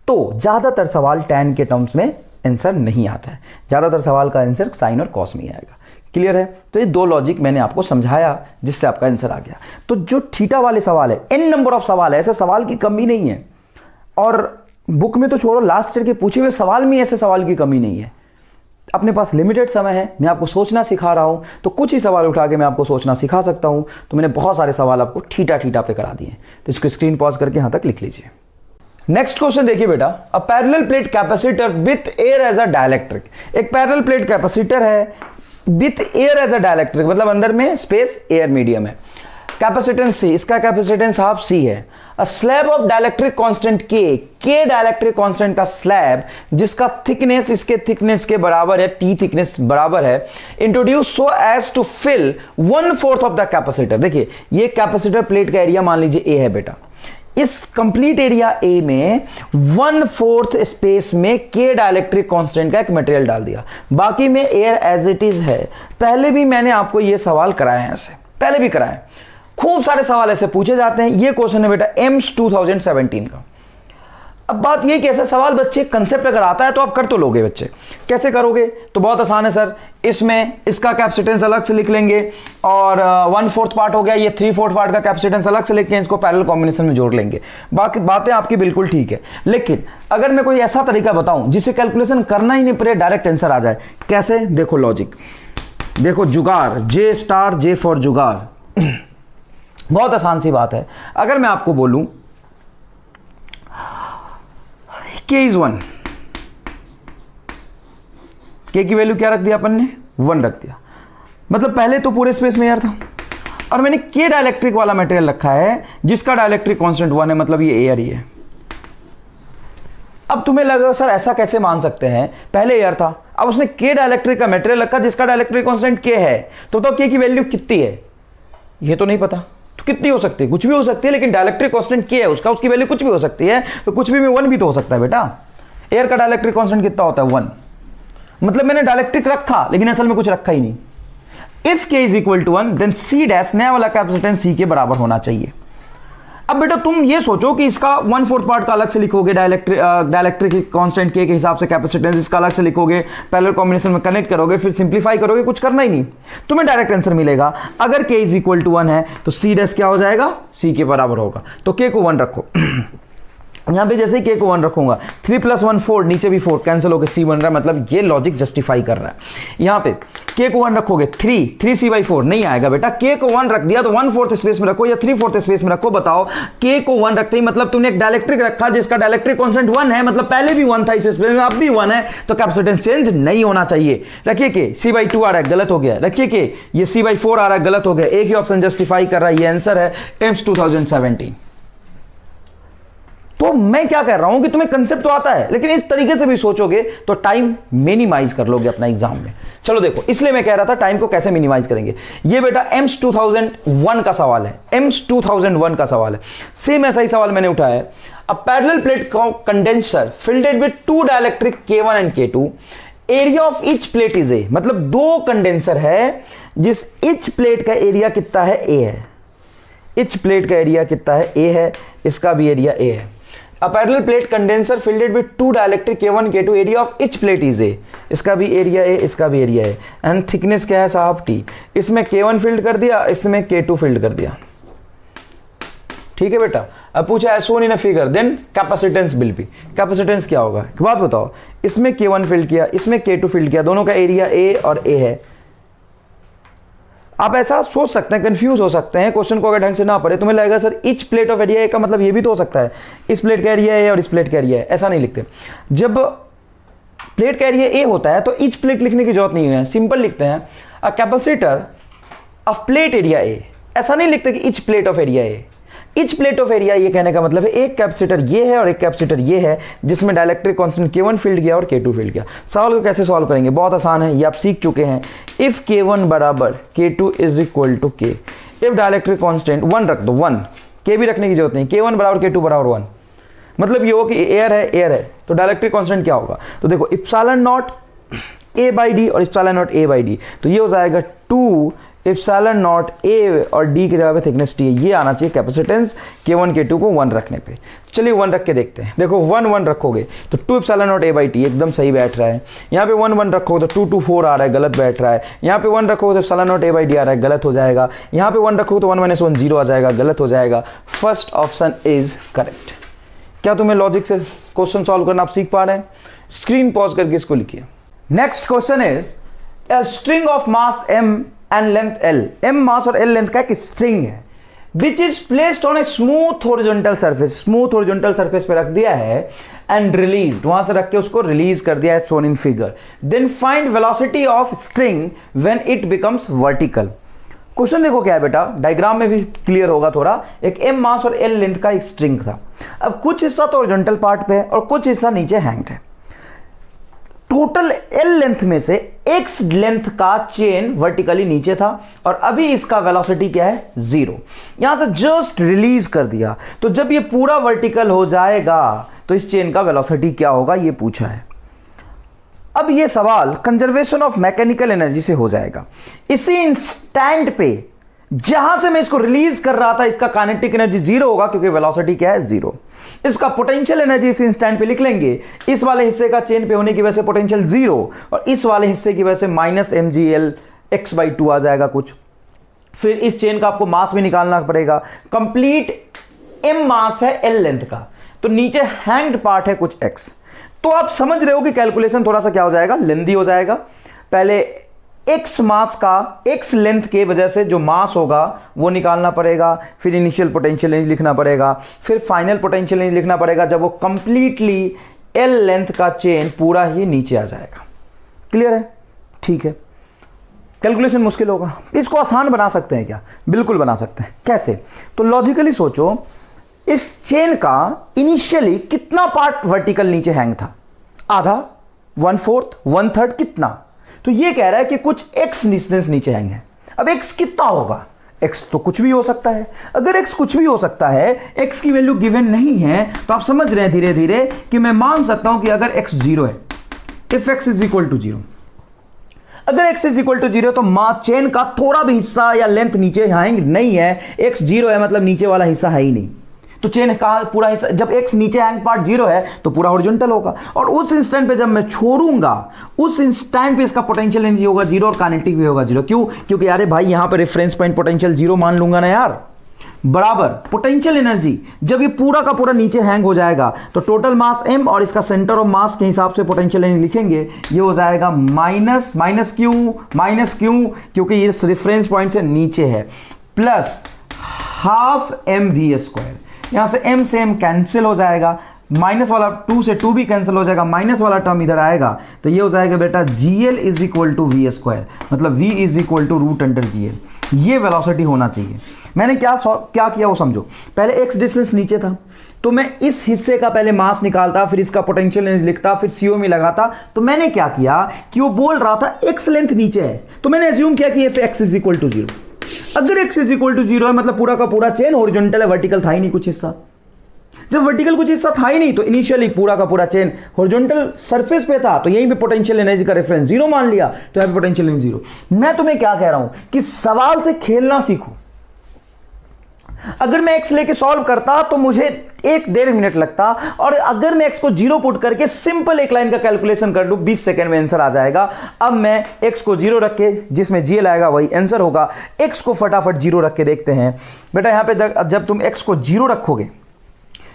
A: तो ज़्यादातर सवाल tan के टर्म्स में आंसर नहीं आता है, ज़्यादातर सवाल का आंसर साइन और कॉस में ही आएगा। क्लियर है? तो ये दो लॉजिक मैंने आपको समझाया जिससे आपका आंसर आ गया। तो जो थीटा वाले सवाल है, n नंबर ऑफ सवाल है, ऐसे सवाल की कमी नहीं है, और बुक में तो छोड़ो, लास्ट ईयर के पूछे हुए सवाल में ऐसे सवाल की कमी नहीं है। अपने पास लिमिटेड समय है, मैं आपको सोचना सिखा रहा हूं, तो कुछ ही सवाल उठा के मैं आपको सोचना सिखा सकता हूं। तो मैंने बहुत सारे सवाल आपको थीटा थीटा पे करा दिए, तो इसको स्क्रीन पॉज करके यहां तक लिख लीजिए। नेक्स्ट क्वेश्चन देखिए बेटा, a parallel plate capacitor with air as a dielectric. एक पैरेलल प्लेट कैपेसिटर है with air as a dielectric, मतलब अंदर में स्पेस एयर मीडियम है। कैपेसिटेंस सी, इसका कैपेसिटेंस हाफ सी है। A slab of dielectric constant K dielectric constant का स्लैब जिसका थिकनेस इसके थिकनेस के बराबर है, टी थिकनेस बराबर है, introduce so as to fill 1/4 of the capacitor. देखिए ये कैपेसिटर प्लेट का एरिया मान लीजिए ए है बेटा, इस कंप्लीट एरिया ए में 1/4 स्पेस में के डाइलेक्ट्रिक कांस्टेंट का एक मटेरियल डाल दिया, बाकी में एयर एज इट इज है। पहले भी मैंने आपको ये सवाल कराए हैं, ऐसे पहले भी कराए, खूब सारे सवाल ऐसे पूछे जाते हैं। ये क्वेश्चन है बेटा एम्स 2017 का। अब बात ये कि ऐसा सवाल बच्चे कंसेप्ट अगर आता है तो आप कर तो लोगे बच्चे, कैसे करोगे? तो बहुत आसान है सर, इसमें इसका कैपेसिटेंस अलग से लिख लेंगे और 1/4 पार्ट हो गया, ये 3/4 पार्ट का कैपेसिटेंस अलग से लेके इसको पैरेलल कॉम्बिनेशन में जोड़ लेंगे। बाकी बातें आपकी बिल्कुल ठीक है, लेकिन अगर मैं कोई ऐसा तरीका बताऊं जिसे कैलकुलेशन करना ही नहीं पड़े, डायरेक्ट आंसर आ जाए, कैसे? देखो लॉजिक, देखो जुगाड़, J स्टार J फॉर जुगाड़। बहुत आसान सी बात है। अगर मैं आपको बोलूं K is 1, K की वैल्यू क्या रख दिया अपन ने? 1 रख दिया, मतलब पहले तो पूरे स्पेस में एयर था, और मैंने K डाइलेक्ट्रिक वाला मटेरियल रखा है जिसका डाइलेक्ट्रिक कांस्टेंट 1 है, मतलब ये एयर ही है। अब तुम्हें लगा सर ऐसा कैसे मान सकते हैं, पहले एयर था, अब उसने K डाइलेक्ट्रिक का मटेरियल रखा जिसका डाइलेक्ट्रिक कांस्टेंट K है, तो K की वैल्यू कितनी है ये तो नहीं पता, तो कितनी हो सकती है? कुछ भी हो सकती है, लेकिन डाइलेक्ट्रिक कांस्टेंट K है उसका, उसकी वैल्यू कुछ भी हो सकती है, तो कुछ भी में 1 भी तो हो सकता है बेटा। एयर का डाइलेक्ट्रिक कांस्टेंट कितना होता है? 1। मतलब मैंने डाइलेक्ट्रिक रखा लेकिन असल में कुछ रखा ही नहीं। If K is equal to 1 then C dash नया वाला कैपेसिटेंस C के बराबर होना चाहिए। अब बेटा तुम ये सोचो कि इसका 1/4 पार्ट का अलग से लिखोगे, डाइलेक्ट्रिक कांस्टेंट K के हिसाब से कैपेसिटेंस इसका अलग से लिखोगे, पैरेलल कॉम्बिनेशन में कनेक्ट करोगे, फिर सिंप्लीफाई करोगे, कुछ करना ही नहीं, तुम्हें डायरेक्ट आंसर मिलेगा। अगर K इज इक्वल टू 1 है तो C डैश क्या हो जाएगा? C के बराबर होगा। तो K को 1 रखो, यहां पे जैसे ही K को 1 रखूंगा, 3 + 1 4, नीचे भी 4 कैंसिल होकर C बन रहा है, मतलब ये लॉजिक जस्टिफाई कर रहा है। यहां पे K को 1 रखोगे, 3C/4 नहीं आएगा बेटा। K को 1 रख दिया तो 1/4 स्पेस में रखो या 3/4 स्पेस में रखो, बताओ। K को 1 रखते ही मतलब तुमने एक डाइलेक्ट्रिक रखा जिसका डाइलेक्ट्रिक कांस्टेंट 1 है, मतलब पहले भी 1 था इस स्पेस में, अब भी 1 है, तो कैपेसिटेंस चेंज नहीं होना चाहिए। रखिए K, C/2 आ रहा है, गलत हो गया। रखिए K, ये C/4 आ रहा है, गलत हो गया। एक ही ऑप्शन जस्टिफाई कर रहा है, ये आंसर है एम्स 2017। तो मैं क्या कह रहा हूं कि तुम्हें कंसेप्ट तो आता है, लेकिन इस तरीके से भी सोचोगे तो टाइम मिनिमाइज कर लोगे अपना एग्जाम में। चलो देखो, इसलिए मैं कह रहा था टाइम को कैसे मिनिमाइज करेंगे। ये बेटा एम्स 2001 का सवाल है, एम्स 2001 का सवाल है। सेम ऐसा ही सवाल मैंने उठाया है। अ parallel plate condenser fielded with 2 dielectric K1 and K2, area of each plate is a, मतलब 2 कंडेंसर है जिस ईच प्लेट का एरिया कितना है? A है। ईच प्लेट का एरिया कितना है? A है, इसका भी एरिया A है। A parallel plate condenser filled with 2 dielectric K1 K2, area of each plate is A, इसका भी एरिया A, इसका भी एरिया A, एंड थिकनेस क्या है साहब? T। इसमें K1 फिल्ड कर दिया, इसमें K2 फिल्ड कर दिया, ठीक है बेटा। अब पूछा as shown in a figure then capacitance will be, capacitance क्या होगा? एक बात बताओ, इसमें K1 फिल्ड किया, इसमें K2 फिल्ड किया, दोनों का एरिया A और A है। आप ऐसा सोच सकते हैं, कंफ्यूज हो सकते हैं, क्वेश्चन को अगर ढंग से ना पढ़े तुम्हें लगेगा sir each plate of area A का मतलब ये भी तो हो सकता है इस प्लेट का एरिया ए और इस प्लेट का एरिया है। ऐसा नहीं लिखते। जब प्लेट का एरिया ए होता है तो ईच प्लेट लिखने की जरूरत नहीं है, सिंपल लिखते हैं a capacitor of plate area A. ऐसा नहीं लिखते कि each plate of area A. Each plate of area ये कहने का मतलब है एक कैपेसिटर ये है और एक कैपेसिटर ये है जिसमें डाइलेक्ट्रिक कांस्टेंट K1 फील्ड किया और K2 फील्ड किया। सवाल को कैसे सॉल्व करेंगे? बहुत आसान है, ये आप सीख चुके हैं। इफ K1 बराबर K2 is equal to K, if dielectric constant 1 रख दो, 1, K भी रखने की जरूरत नहीं, K1 बराबर K2 बराबर 1, मतलब ये हो कि एयर है, एयर है, तो डाइलेक्ट्रिक कांस्टेंट क्या होगा? तो देखो epsilon not A by D और epsilon not A by D, तो ये हो जाएगा 2 इप्सिलॉन नॉट ए और डी की जगह पे थिकनेस टी है। ये आना चाहिए कैपेसिटेंस K1 K2 को 1 रखने पे। चलिए 1 रख के देखते हैं। देखो 1 1 रखोगे तो 2 epsilon not A by T एकदम सही बैठ रहा है। यहाँ पे 1 1 रखोगे तो 2 2 4 आ रहा है, गलत बैठ रहा है। यहाँ पे 1 रखोगे तो epsilon not A by D आ रहा है, गलत हो जाएगा। यहाँ पे 1 रखोगे तो 1 - 1 0 आ जाएगा, गलत हो जाएगा। First option is correct. क्या तुम्हें लॉजिक से क्वेश्चन सॉल्व करना आप सीख पा रहे हैं? स्क्रीन पॉज करके इसको लिखिए। Next question is a string of mass m and length l, m mass और l लेंथ का एक स्ट्रिंग है, which is placed on a smooth horizontal surface, smooth horizontal surface पे रख दिया है and released, वहां से रख के उसको रिलीज कर दिया है shown in figure, then find velocity of string when it becomes vertical। Question देखो क्या है बेटा, डायग्राम में भी क्लियर होगा थोड़ा। एक m मास और l लेंथ का एक स्ट्रिंग था। अब कुछ हिस्सा तो हॉरिजॉन्टल पार्ट पे है और कुछ हिस्सा नीचे हैंग्ड है। टोटल L लेंथ में से X लेंथ का चेन वर्टिकली नीचे था और अभी इसका वेलोसिटी क्या है? 0। यहां से जस्ट रिलीज कर दिया, तो जब ये पूरा वर्टिकल हो जाएगा तो इस चेन का वेलोसिटी क्या होगा, ये पूछा है। अब ये सवाल कंजर्वेशन ऑफ मैकेनिकल एनर्जी से हो जाएगा। इसी इंस्टेंट पे जहां से मैं इसको रिलीज कर रहा था इसका काइनेटिक एनर्जी 0 होगा, क्योंकि वेलोसिटी क्या है? 0। इसका पोटेंशियल एनर्जी इस इंस्टेंट पे लिख लेंगे। इस वाले हिस्से का चेन पे होने की वजह से पोटेंशियल 0 और इस वाले हिस्से की वजह से -mgl x/2 आ जाएगा कुछ। फिर इस चेन का आपको मास भी निकालना पड़ेगा। कंप्लीट m मास है l लेंथ का, तो नीचे हैंग्ड पार्ट है कुछ x। तो आप समझ रहे हो कि कैलकुलेशन थोड़ा सा क्या हो जाएगा? लेंदी हो जाएगा। पहले x मास का x लेंथ के वजह से जो मास होगा वो निकालना पड़ेगा, फिर इनिशियल पोटेंशियल एनर्जी लिखना पड़ेगा, फिर फाइनल पोटेंशियल एनर्जी लिखना पड़ेगा जब वो कंप्लीटली l लेंथ का चेन पूरा ही नीचे आ जाएगा। क्लियर है? ठीक है। कैलकुलेशन मुश्किल होगा, इसको आसान बना सकते हैं क्या? बिल्कुल बना सकते हैं। कैसे? तो लॉजिकली सोचो, इस चेन का इनिशियली कितना पार्ट वर्टिकल नीचे हैंग था? आधा, 1/4, 1/3, कितना? तो ये कह रहा है कि कुछ x डिस्टेंस नीचे हैंग है। अब x कितना होगा? x तो कुछ भी हो सकता है। अगर x कुछ भी हो सकता है, x की वैल्यू गिवन नहीं है, तो आप समझ रहे हैं धीरे धीरे कि मैं मान सकता हूं कि अगर x 0 है, if x is equal to 0, अगर x इज इक्वल टू 0 तो चेन का थोड़ा भी हिस्सा या लेंथ नीचे हैंग नहीं है। x 0 है मतलब नीचे वाला हिस्सा है ही नहीं, तो चेन का पूरा हिस्सा, जब x नीचे हैंग पार्ट 0 है तो पूरा हॉरिजॉन्टल होगा। और उस इंस्टेंट पे जब मैं छोड़ूंगा, उस इंस्टेंट पे इसका पोटेंशियल एनर्जी होगा 0 और काइनेटिक भी होगा 0। क्यों? क्योंकि यार भाई यहां पे रेफरेंस पॉइंट पोटेंशियल 0 मान लूंगा ना यार, बराबर पोटेंशियल एनर्जी। जब ये पूरा का पूरा नीचे हैंग हो जाएगा तो टोटल मास m और इसका सेंटर ऑफ मास के हिसाब से पोटेंशियल एनर्जी लिखेंगे, ये हो जाएगा माइनस क्यू क्योंकि ये रेफरेंस पॉइंट से नीचे है, प्लस हाफ mv²। यहां से m से m कैंसिल हो जाएगा, माइनस वाला 2 से 2 भी कैंसिल हो जाएगा, माइनस वाला टर्म इधर आएगा, तो ये हो जाएगा बेटा gl is equal to v², मतलब v is equal to √gl। ये वेलोसिटी होना चाहिए। मैंने क्या किया वो समझो। पहले x डिस्टेंस नीचे था, तो मैं इस हिस्से का पहले मास निकालता, फिर इसका पोटेंशियल एनर्जी लिखता, फिर CO में लगाता। तो मैंने क्या किया कि वो बोल रहा था x लेंथ नीचे है, तो मैंने एज्यूम किया कि f x is equal to 0। अगर x इज इक्वल टू 0 है मतलब पूरा का पूरा चेन हॉरिजॉन्टल है, वर्टिकल था ही नहीं कुछ हिस्सा। जब वर्टिकल कुछ हिस्सा था ही नहीं तो इनिशियली पूरा का पूरा चेन हॉरिजॉन्टल सरफेस पे था, तो यहीं पे पोटेंशियल एनर्जी का रेफरेंस 0 मान लिया, तो यहां पे पोटेंशियल एनर्जी 0। मैं तुम्हें क्या कह रहा हूं कि सवाल से खेलना सीखो। अगर मैं x लेके सॉल्व करता तो मुझे 1-1.5 मिनट लगता, और अगर मैं x को 0 पुट करके सिंपल एक लाइन का कैलकुलेशन कर लूं 20 सेकंड में आंसर आ जाएगा। अब मैं x को 0 रख के, जिसमें gl आएगा वही आंसर होगा, x को फटाफट 0 रख के देखते हैं। बेटा यहां पे जब तुम x को 0 रखोगे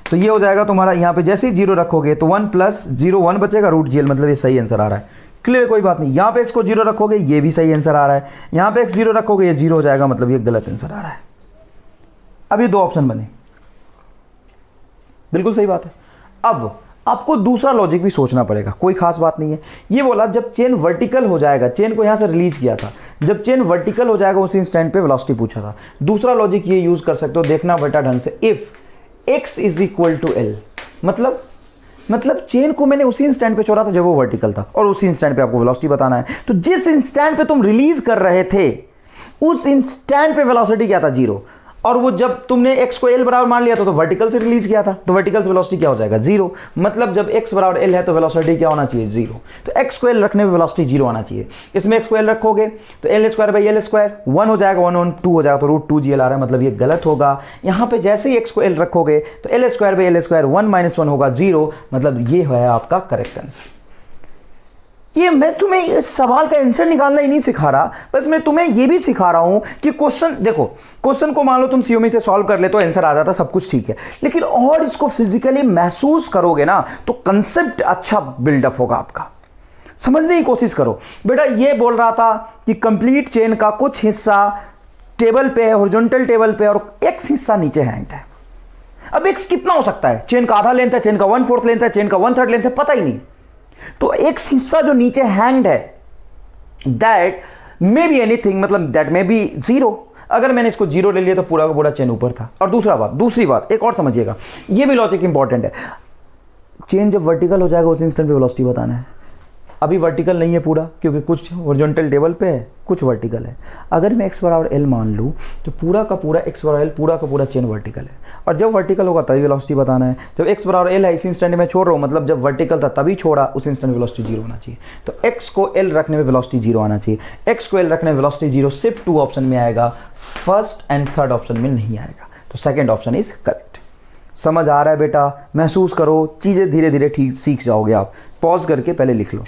A: तो ये हो जाएगा तुम्हारा, यहां पे जैसे ही 0 रखोगे तो 1 + 0 1 बचेगा, √gl, मतलब ये सही आंसर आ रहा है। क्लियर? कोई बात नहीं। यहां पे x को 0 रखोगे ये भी सही आंसर आ रहा है, यहां पे x 0 रखोगे ये 0 हो जाएगा, मतलब ये गलत आंसर आ रहा है। अब ये 2 ऑप्शन बने, बिल्कुल सही बात है। अब आपको दूसरा लॉजिक भी सोचना पड़ेगा, कोई खास बात नहीं है। ये बोला जब चेन वर्टिकल हो जाएगा, चेन को यहां से रिलीज किया था, जब चेन वर्टिकल हो जाएगा उसी इंस्टेंट पे वेलोसिटी पूछा था। दूसरा लॉजिक ये यूज कर सकते हो, देखना बेटा ढंग से। If x is equal to l, मतलब चेन को मैंने उसी इंस्टेंट पे छोड़ा था जब वो वर्टिकल था, और उसी इंस्टेंट पे आपको वेलोसिटी बताना है। तो जिस इंस्टेंट पे तुम रिलीज कर रहे थे उस इंस्टेंट पे वेलोसिटी क्या था? 0। और वो जब तुमने x को l बराबर मान लिया तो वर्टिकल से रिलीज किया था, तो वर्टिकल से वेलोसिटी क्या हो जाएगा, जीरो। मतलब जब x बराबर l है तो वेलोसिटी क्या होना चाहिए, जीरो। तो x को l रखने में वेलोसिटी जीरो आना चाहिए। इसमें x को l रखोगे तो l square by l square 1 हो जाएगा, 1 2 हो जाएगा, तो रूट 2 GL आ रहा है, मतलब ये गलत होगा। यहाँ पे जैसे ही x को l रखोगे तो l square by l square 1 - 1 होगा, जीरो, मतलब ये है आपका करेक्ट आंसर। ये मैं तुम्हें इस सवाल का आंसर निकालना ही नहीं सिखा रहा, बस मैं तुम्हें ये भी सिखा रहा हूं कि क्वेश्चन देखो, क्वेश्चन को मान लो तुम सीओमी से सॉल्व कर ले तो आंसर आ जाता, सब कुछ ठीक है, लेकिन और इसको फिजिकली महसूस करोगे ना तो कंसेप्ट अच्छा बिल्डअप होगा आपका। समझने की कोशिश करो बेटा। ये बोल रहा था कि कंप्लीट चेन का कुछ हिस्सा टेबल पे है, हॉरिजॉन्टल टेबल पे, और एक्स हिस्सा नीचे हैंग्ड है। अब एक्स कितना हो सकता है, चेन का आधा लेंथ है, चेन का 1/4 लेंथ है, चेन का 1/3 लेंथ है, पता ही नहीं। तो एक हिस्सा जो नीचे हैंग्ड है दैट मे बी एनीथिंग, मतलब दैट मे बी जीरो। अगर मैंने इसको जीरो ले लिया तो पूरा का पूरा चेन ऊपर था। और दूसरी बात एक और समझिएगा, ये भी लॉजिक इंपॉर्टेंट है। चेन जब वर्टिकल हो जाएगा उस इंस्टेंट पे वेलोसिटी बताना है। अभी वर्टिकल नहीं है पूरा, क्योंकि कुछ हॉरिजॉन्टल टेबल पे है, कुछ वर्टिकल है। अगर मैं x बराबर l मान लूँ तो पूरा का पूरा x बराबर l, पूरा का पूरा चेन वर्टिकल है। और जब वर्टिकल होगा तभी वेलोसिटी बताना है। जब x बराबर l है इस इंस्टेंट में छोड़ रहा हूँ, मतलब जब वर्टिकल था तभी छोड़ा, उस इंस्टेंट वेलोसिटी जीरो होना चाहिए। तो x को l रखने में वेलोसिटी जीरो आना चाहिए। x को l रखने में वेलोसिटी जीरो सिर्फ 2 ऑप्शन में आएगा, फर्स्ट एंड थर्ड ऑप्शन में नहीं आएगा। तो सेकेंड ऑप्शन इज करेक्ट। समझ आ रहा है बेटा? महसूस करो, चीज़ें धीरे धीरे ठीक सीख जाओगे आप। पॉज करके पहले लिख लो।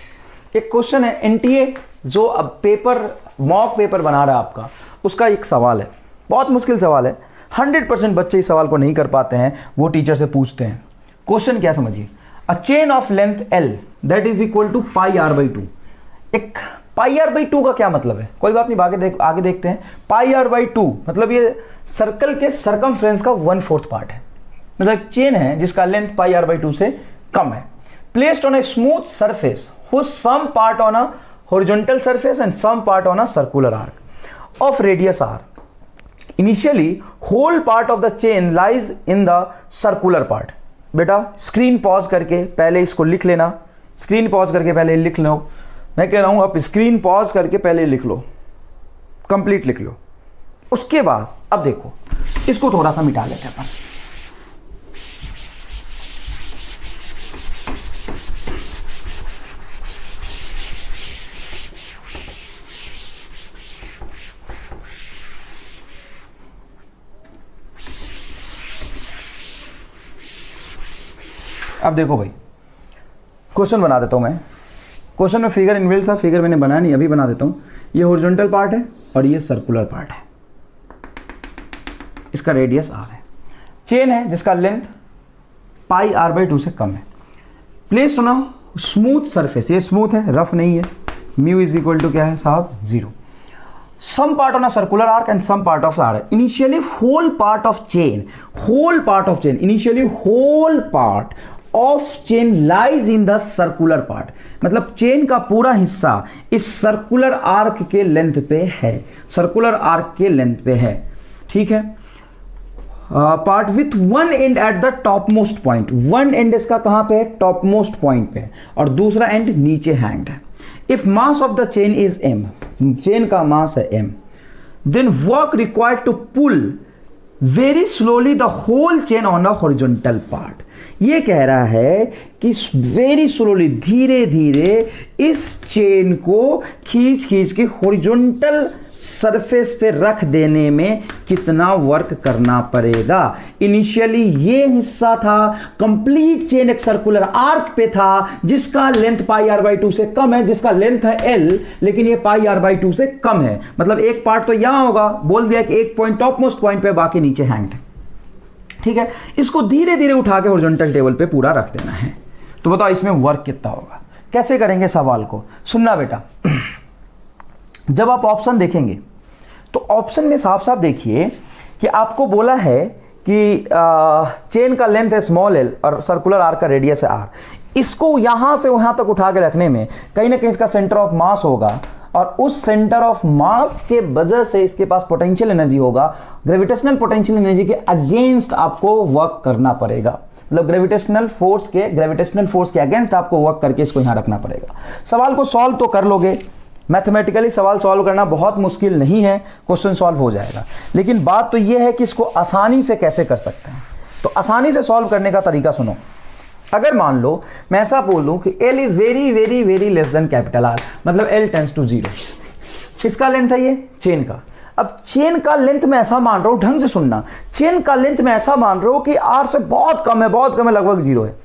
A: एक क्वेश्चन है एनटीए जो अब पेपर मॉक पेपर बना रहा है आपका, उसका एक सवाल है, बहुत मुश्किल सवाल है। 100% बच्चे इस सवाल को नहीं कर पाते हैं, वो टीचर से पूछते हैं। क्वेश्चन क्या समझिए, a chain of length l that is equal to pi r/2। एक पाई r/2 का क्या मतलब है, कोई बात नहीं, आगे देखते हैं। पाई r/2 मतलब ये सर्कल के सरकमफ्रेंस का 1/4 पार्ट है, मतलब चेन है जिसका लेंथ पाई r/2 से कम है। Placed on a smooth surface whose some part on a horizontal surface and some part on a circular arc of radius r. Initially, whole part of the chain lies in the circular part. बेटा स्क्रीन पॉज करके पहले इसको लिख लेना, स्क्रीन पॉज करके पहले लिख लो। मैं कह रहा हूं आप स्क्रीन पॉज करके पहले लिख लो, कंप्लीट लिख लो। उसके बाद अब देखो, इसको थोड़ा सा मिटा लेते हैं अपन। अब देखो भाई, क्वेश्चन बना देता हूं मैं। क्वेश्चन में फिगर इनबिल्ट था, फिगर मैंने बनाया नहीं, अभी बना देता हूं। ये हॉरिजॉन्टल पार्ट है और ये सर्कुलर पार्ट है, इसका रेडियस r है। चेन है जिसका लेंथ पाई r/2 से कम है। Placed on a smooth surface, ये स्मूथ है, रफ नहीं है। म्यू इज इक्वल टू क्या है साहब, zero. Some part on a circular arc and some part of the arc. Initially, whole part of chain lies in the circular part. मतलब चेन का पूरा हिस्सा इस सर्कुलर आर्क के लेंथ पे है, सर्कुलर आर्क के लेंथ पे है, ठीक है। Part with one and at the top most point, one and इसका कहां पे है, टॉप मोस्ट पॉइंट पे, और दूसरा एंड नीचे हैंग्ड है। If mass of the chain is m, chain का मास है m, then work required to pull very slowly the whole chain on a horizontal part. ये कह रहा है कि वेरी स्लोली, धीरे धीरे इस चेन को खींच खींच के हॉरिजॉन्टल सरफेस पे रख देने में कितना वर्क करना पड़ेगा। इनिशियली ये हिस्सा था, कंप्लीट चेन एक सर्कुलर आर्क पे था जिसका लेंथ पाई r/2 से कम है, जिसका लेंथ है l, लेकिन ये पाई r/2 से कम है। मतलब एक पार्ट तो यहां होगा, बोल दिया कि एक पॉइंट टॉप मोस्ट पॉइंट पे, बाकी नीचे हैंग्ड है, ठीक है। इसको धीरे धीरे उठा के हॉरिजॉन्टल टेबल पे पूरा रख देना है। तो बताओ इसमें वर्क कितना होगा, कैसे करेंगे सवाल को। सुनना बेटा, जब आप ऑप्शन देखेंगे तो ऑप्शन में साफ साफ देखिए कि आपको बोला है कि चेन का लेंथ है स्मॉल l और सर्कुलर आर्क का रेडियस है r। इसको यहां से वहां तक उठा के रखने में कहीं ना कहीं इसका सेंटर ऑफ मास होगा, और उस सेंटर ऑफ मास के वजह से इसके पास पोटेंशियल एनर्जी होगा। ग्रेविटेशनल पोटेंशियल एनर्जी के अगेंस्ट आपको वर्क करना पड़ेगा, मतलब ग्रेविटेशनल फोर्स के अगेंस्ट आपको वर्क करके इसको यहां रखना पड़ेगा। सवाल को सॉल्व तो कर लोगे, मैथमेटिकली सवाल सॉल्व करना बहुत मुश्किल नहीं है, क्वेश्चन सॉल्व हो जाएगा। लेकिन बात तो ये है कि इसको आसानी से कैसे कर सकते हैं। तो आसानी से सॉल्व करने का तरीका सुनो। अगर मान लो मैं ऐसा बोल दूं कि L is very very very less than capital R, मतलब L टेंड्स टू 0। किसका लेंथ है ये? चेन का। अब चेन का लेंथ मैं ऐसा मान रहा हूं, ढंग से सुनना, चेन का लेंथ मैं ऐसा मान रहा हूं कि R से बहुत कम है, बहुत कम है, लगभग 0 है,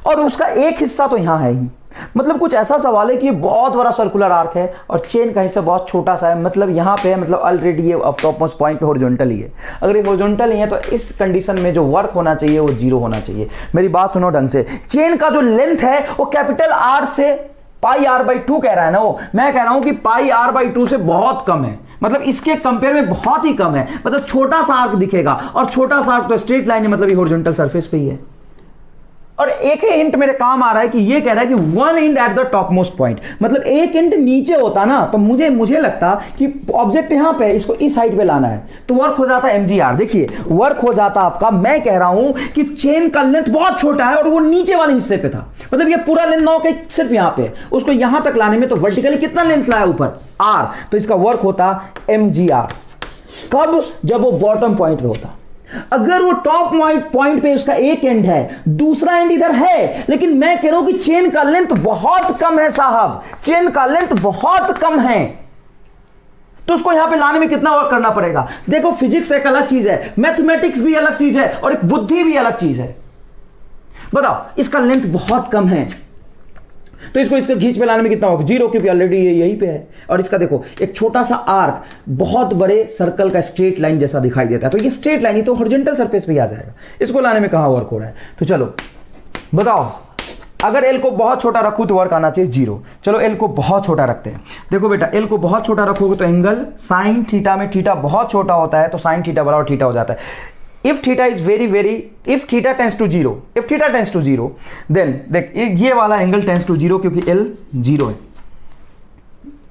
A: और उसका एक हिस्सा तो यहां है ही। मतलब कुछ ऐसा सवाल है कि बहुत बड़ा सर्कुलर आर्क है और चेन का हिस्सा बहुत छोटा सा है, मतलब यहां पे है, मतलब ऑलरेडी ये टॉप मोस्ट पॉइंट पे हॉरिजॉन्टल ही है। अगर ये हॉरिजॉन्टल ही है तो इस कंडीशन में जो वर्क होना चाहिए वो 0 होना चाहिए। मेरी बात सुनो ढंग से, चेन का जो लेंथ है वो कैपिटल R से पाई R/2 कह रहा है ना, वो मैं कह रहा हूं कि पाई R/2 से बहुत कम है, मतलब इसके कंपेयर में बहुत ही कम है, मतलब छोटा सा आर्क दिखेगा, और छोटा सा आर्क तो स्ट्रेट लाइन है, मतलब ये हॉरिजॉन्टल सरफेस पे ही है। और एक ही हिंट मेरे काम आ रहा है कि ये कह रहा है कि one and at the top most point, मतलब एक एंड नीचे होता ना तो मुझे लगता कि ऑब्जेक्ट यहां पे, इसको इस साइड पे लाना है तो वर्क हो जाता mgr। देखिए वर्क हो जाता आपका, मैं कह रहा हूं कि चेन का लेंथ बहुत छोटा है और वो नीचे वाले हिस्से पे था, मतलब ये पूरा लेंथ ना हो सिर्फ यहां पे, उसको यहां तक लाने में तो वर्टिकली कितना लेंथ लाया ऊपर r, तो इसका वर्क होता mgr। कब? जब वो बॉटम पॉइंट पे होता। अगर वो टॉप पॉइंट पे उसका एक एंड है, दूसरा एंड इधर है, लेकिन मैं कह रहा हूं कि चेन का लेंथ बहुत कम है साहब, चेन का लेंथ बहुत कम है, तो उसको यहां पे लाने में कितना वर्क करना पड़ेगा। देखो फिजिक्स एक अलग चीज है, मैथमेटिक्स भी अलग चीज है, और एक बुद्धि भी अलग चीज है। बताओ इसका लेंथ बहुत कम है तो इसको खींच पे लाने में कितना होगा? 0, क्योंकि ऑलरेडी ये यहीं पे है। और इसका देखो एक छोटा सा आर्क बहुत बड़े सर्कल का स्ट्रेट लाइन जैसा दिखाई देता है, तो ये स्ट्रेट लाइन ही तो हॉरिजॉन्टल सरफेस पे ही आ जाएगा, इसको लाने में कहां वर्क हो रहा है। तो चलो बताओ, अगर L को बहुत छोटा रखूं तो वर्क आना चाहिए 0। चलो L को बहुत छोटा रखते हैं। देखो बेटा L को बहुत छोटा रखोगे तो एंगल साइन थीटा में थीटा बहुत छोटा होता है, तो साइन थीटा बराबर थीटा हो जाता है। If theta is if theta tends to 0, then देख ये वाला एंगल टेंस टू 0, क्योंकि L 0 है,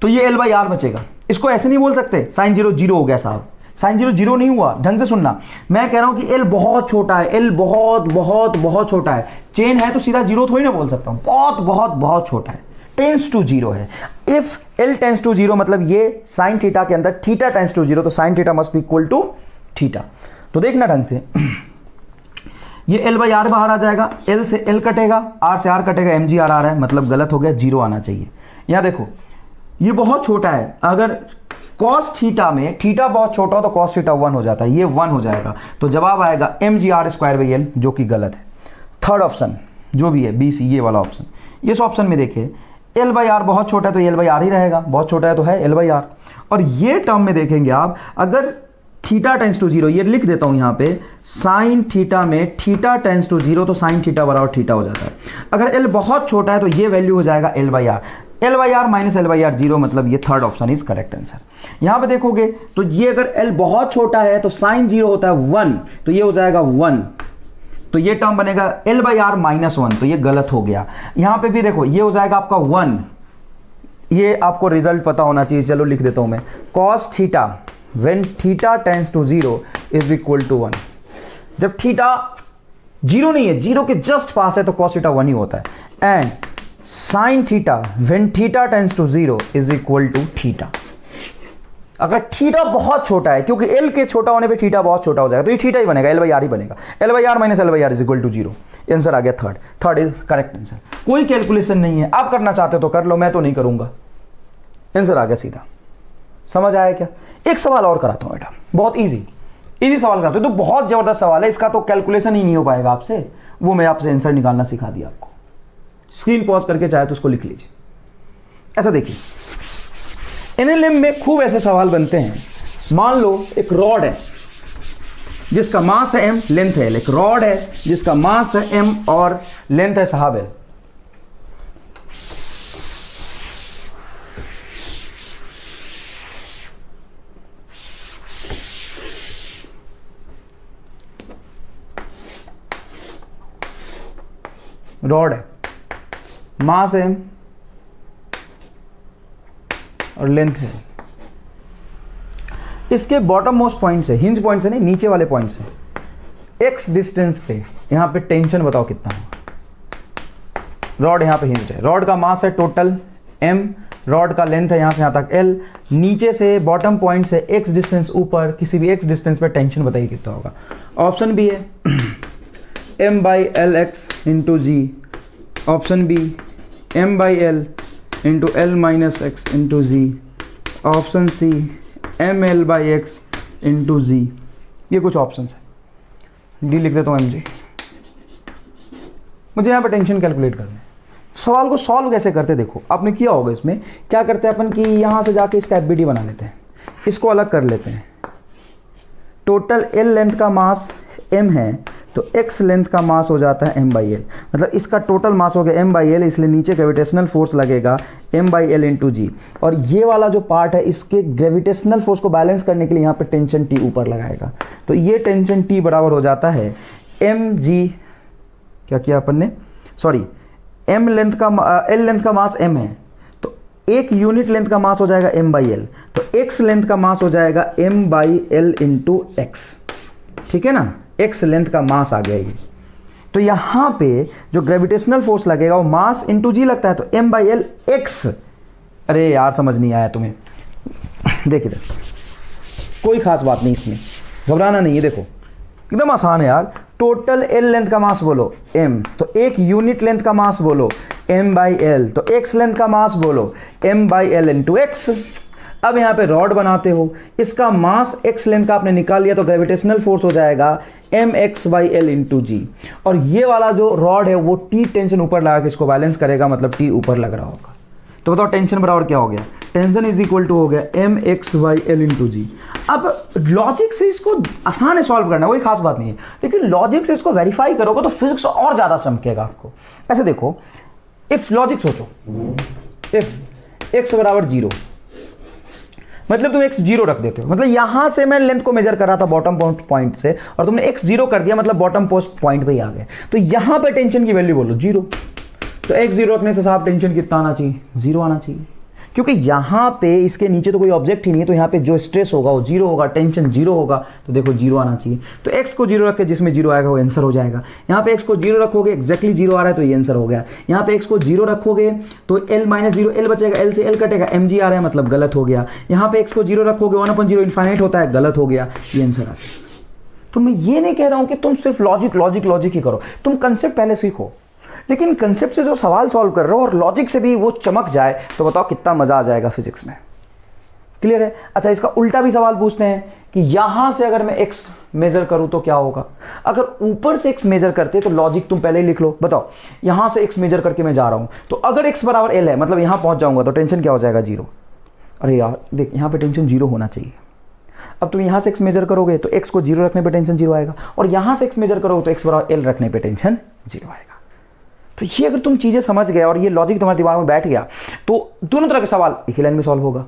A: तो ये L/R बचेगा। इसको ऐसे नहीं बोल सकते साइन 0 0 हो गया साहब, साइन 0 0 नहीं हुआ। ढंग से सुनना, मैं कह रहा हूं कि L बहुत छोटा है, L बहुत बहुत बहुत छोटा है। चेन है तो सीधा 0 थोड़ी ना बोल सकता हूं, बहुत बहुत बहुत छोटा है, टेंस टू 0 है। इफ L टेंस टू 0 मतलब ये साइन थीटा के अंदर थीटा टेंस टू 0, तो sine theta must be equal to theta. तो देखना ढंग से, ये L/R बाहर आ जाएगा, L से L कटेगा, R से R कटेगा, mgr आ रहा है, मतलब गलत हो गया, 0 आना चाहिए। यहां देखो ये बहुत छोटा है, अगर cos थीटा में थीटा बहुत छोटा हो तो cos थीटा 1 हो जाता है, ये 1 हो जाएगा, तो जवाब आएगा mgr²/L, जो कि गलत है। थर्ड ऑप्शन जो भी है BC, ये वाला ऑप्शन, इस ऑप्शन में देखिए L/R बहुत छोटा है तो L/R ही रहेगा, बहुत छोटा है तो है L/R। और ये टर्म में देखेंगे आप, अगर थीटा टेंस टू 0, ये लिख देता हूं यहां पे, साइन थीटा में थीटा टेंस टू 0 तो साइन थीटा बराबर थीटा हो जाता है। अगर L बहुत छोटा है तो ये वैल्यू हो जाएगा L/R, L/R माइनस L/R 0, मतलब ये third option is correct answer. यहां पे देखोगे तो ये अगर L बहुत छोटा है तो साइन 0 होता है 1, तो ये हो जाएगा 1, तो ये टर्म बनेगा L/R -1, तो ये गलत हो गया। यहां पे भी देखो ये हो जाएगा आपका 1, ये आपको रिजल्ट पता होना चाहिए, चलो लिख देता हूं मैं, cos theta when theta tends to 0 is equal to 1। जब थीटा 0 नहीं है, 0 के जस्ट पास है, तो cos थीटा 1 ही होता है। And sin theta when theta tends to 0 is equal to theta. अगर थीटा बहुत छोटा है, क्योंकि L के छोटा होने पे थीटा बहुत छोटा हो जाएगा, तो ये थीटा ही बनेगा, L/R ही बनेगा, L/R minus L/R is equal to 0। Answer आ गया थर्ड इज करेक्ट आंसर। कोई कैलकुलेशन नहीं है, आप करना चाहते हो तो कर लो, मैं तो नहीं करूंगा। आंसर आ गया सीधा। समझ आया क्या? एक सवाल और कराता हूं बेटा, बहुत इजी सवाल कराता हूं, तो बहुत जबरदस्त सवाल है, इसका तो कैलकुलेशन ही नहीं हो पाएगा आपसे, वो मैं आपसे आंसर निकालना सिखा दिया आपको। स्क्रीन पॉज करके चाहे तो उसको लिख लीजिए। ऐसा देखिए, NLM में खूब ऐसे सवाल बनते हैं। मान लो एक रॉड है जिसका मास है m, लेंथ है l, एक रॉड है जिसका मास है m और लेंथ है साहब l। रॉड है, मास है और लेंथ है, इसके बॉटम मोस्ट पॉइंट से, हिंज पॉइंट से नहीं, नीचे वाले पॉइंट से x डिस्टेंस पे यहां पे टेंशन बताओ कितना है। रॉड यहां पे हिंज्ड है, रॉड का मास है टोटल m, रॉड का लेंथ है यहाँ से यहाँ तक L, नीचे से बॉटम पॉइंट से x डिस्टेंस ऊपर, किसी भी x डिस्टेंस पे टेंशन बताइए कितना होगा। ऑप्शन बी है m/Lx into G, option B m/L into L minus x into G, option C mL/x into G. ये कुछ ऑप्शन है, डी लिख देता हूँ mg। मुझे यहाँ पर टेंशन कैलकुलेट करना है। सवाल को सॉल्व कैसे करते देखो, आपने किया होगा। इसमें क्या करते हैं अपन कि यहाँ से जाके इसका एफबीडी बना लेते हैं, इसको अलग कर लेते हैं। टोटल L लेंथ का मास m है तो x लेंथ का मास हो जाता है m/L, मतलब इसका टोटल मास हो गया m/L, इसलिए नीचे ग्रेविटेशनल फोर्स लगेगा m/L इंटू जी। और ये वाला जो पार्ट है इसके ग्रेविटेशनल फोर्स को बैलेंस करने के लिए यहाँ पे टेंशन T ऊपर लगाएगा, तो ये टेंशन T बराबर हो जाता है mg, क्या किया अपन ने, सॉरी L लेंथ का मास m है तो एक यूनिट लेंथ का मास हो जाएगा m/L, तो x लेंथ का मास हो जाएगा m/L इंटू x, ठीक है ना। x लेंथ का मास आ गया ये, तो यहां पे जो ग्रेविटेशनल फोर्स लगेगा वो मास इंटू जी लगता है, तो m/L x। अरे यार समझ नहीं आया तुम्हें, देखिए कोई खास बात नहीं, इसमें घबराना नहीं है, देखो एकदम आसान है यार। टोटल L लेंथ का मास बोलो m, तो एक यूनिट लेंथ का मास बोलो m/L, तो x लेंथ का मास बोलो m/L इंटू x। अब यहाँ पे रॉड बनाते हो, इसका मास x लेंथ का आपने निकाल लिया तो ग्रेविटेशनल फोर्स हो जाएगा mx/L इंटू जी। और ये वाला जो रॉड है वो T टेंशन ऊपर लगा के इसको बैलेंस करेगा, मतलब T ऊपर लग रहा होगा। तो बताओ टेंशन बराबर क्या हो गया, टेंशन इज इक्वल टू हो गया mx/L इंटू जी। अब लॉजिक से इसको आसान है सॉल्व करना, कोई खास बात नहीं है, लेकिन लॉजिक से इसको वेरीफाई करोगे तो फिजिक्स और ज़्यादा चमकेगा आपको। ऐसे देखो, इफ लॉजिक सोचो, इफ x बराबर 0, मतलब तुम x 0 रख देते हो, मतलब यहां से मैं लेंथ को मेजर कर रहा था बॉटम पॉइंट से और तुमने x 0 कर दिया, मतलब बॉटम पोस्ट पॉइंट पे ही आ गए, तो यहां पे टेंशन की वैल्यू बोलो 0। तो x 0 रखने से साफ टेंशन कितना आना चाहिए, 0 आना चाहिए, क्योंकि यहाँ पे इसके नीचे तो कोई ऑब्जेक्ट ही नहीं है, तो यहाँ पे जो स्ट्रेस होगा वो 0 होगा, टेंशन 0 होगा, तो देखो 0 आना चाहिए। तो x को 0 रख के जिसमें 0 आएगा वो आंसर हो जाएगा। यहाँ पे x को 0 रखोगे, एक्जैक्टली 0 आ रहा है तो ये आंसर हो गया। यहाँ पे x को 0 रखोगे तो L माइनस 0, L बचेगा, L से L कटेगा, mg आ रहा है मतलब गलत हो गया। यहाँ पे x को 0 रखोगे 1/0 इनफाइनाइट होता है, गलत हो गया, ये आंसर आ गया। तो मैं ये नहीं कह रहा हूँ कि तुम सिर्फ लॉजिक ही करो, तुम कंसेप्ट पहले सीखो, लेकिन कंसेप्ट से जो सवाल सॉल्व कर रहे हो और लॉजिक से भी वो चमक जाए तो बताओ कितना मजा आ जाएगा फिजिक्स में। क्लियर है? अच्छा, इसका उल्टा भी सवाल पूछते हैं कि यहां से अगर मैं x मेजर करूं तो क्या होगा। अगर ऊपर से x मेजर करते तो लॉजिक तुम पहले ही लिख लो। बताओ यहां से x मेजर करके मैं जा रहा हूं, तो अगर x बराबर L है, मतलब यहां पहुंच जाऊंगा तो टेंशन क्या हो जाएगा, 0। अरे यार देख, यहां पे टेंशन 0 होना चाहिए। अब तुम यहां से x मेजर करोगे तो x को 0 रखने पे टेंशन 0 आएगा, और यहां से x मेजर करोगे तो x बराबर L रखने पे टेंशन 0 आएगा। तो ये अगर तुम चीजें समझ गए और ये लॉजिक तुम्हारे दिमाग में बैठ गया तो दोनों तरह के सवाल एक ही लाइन में सॉल्व होगा।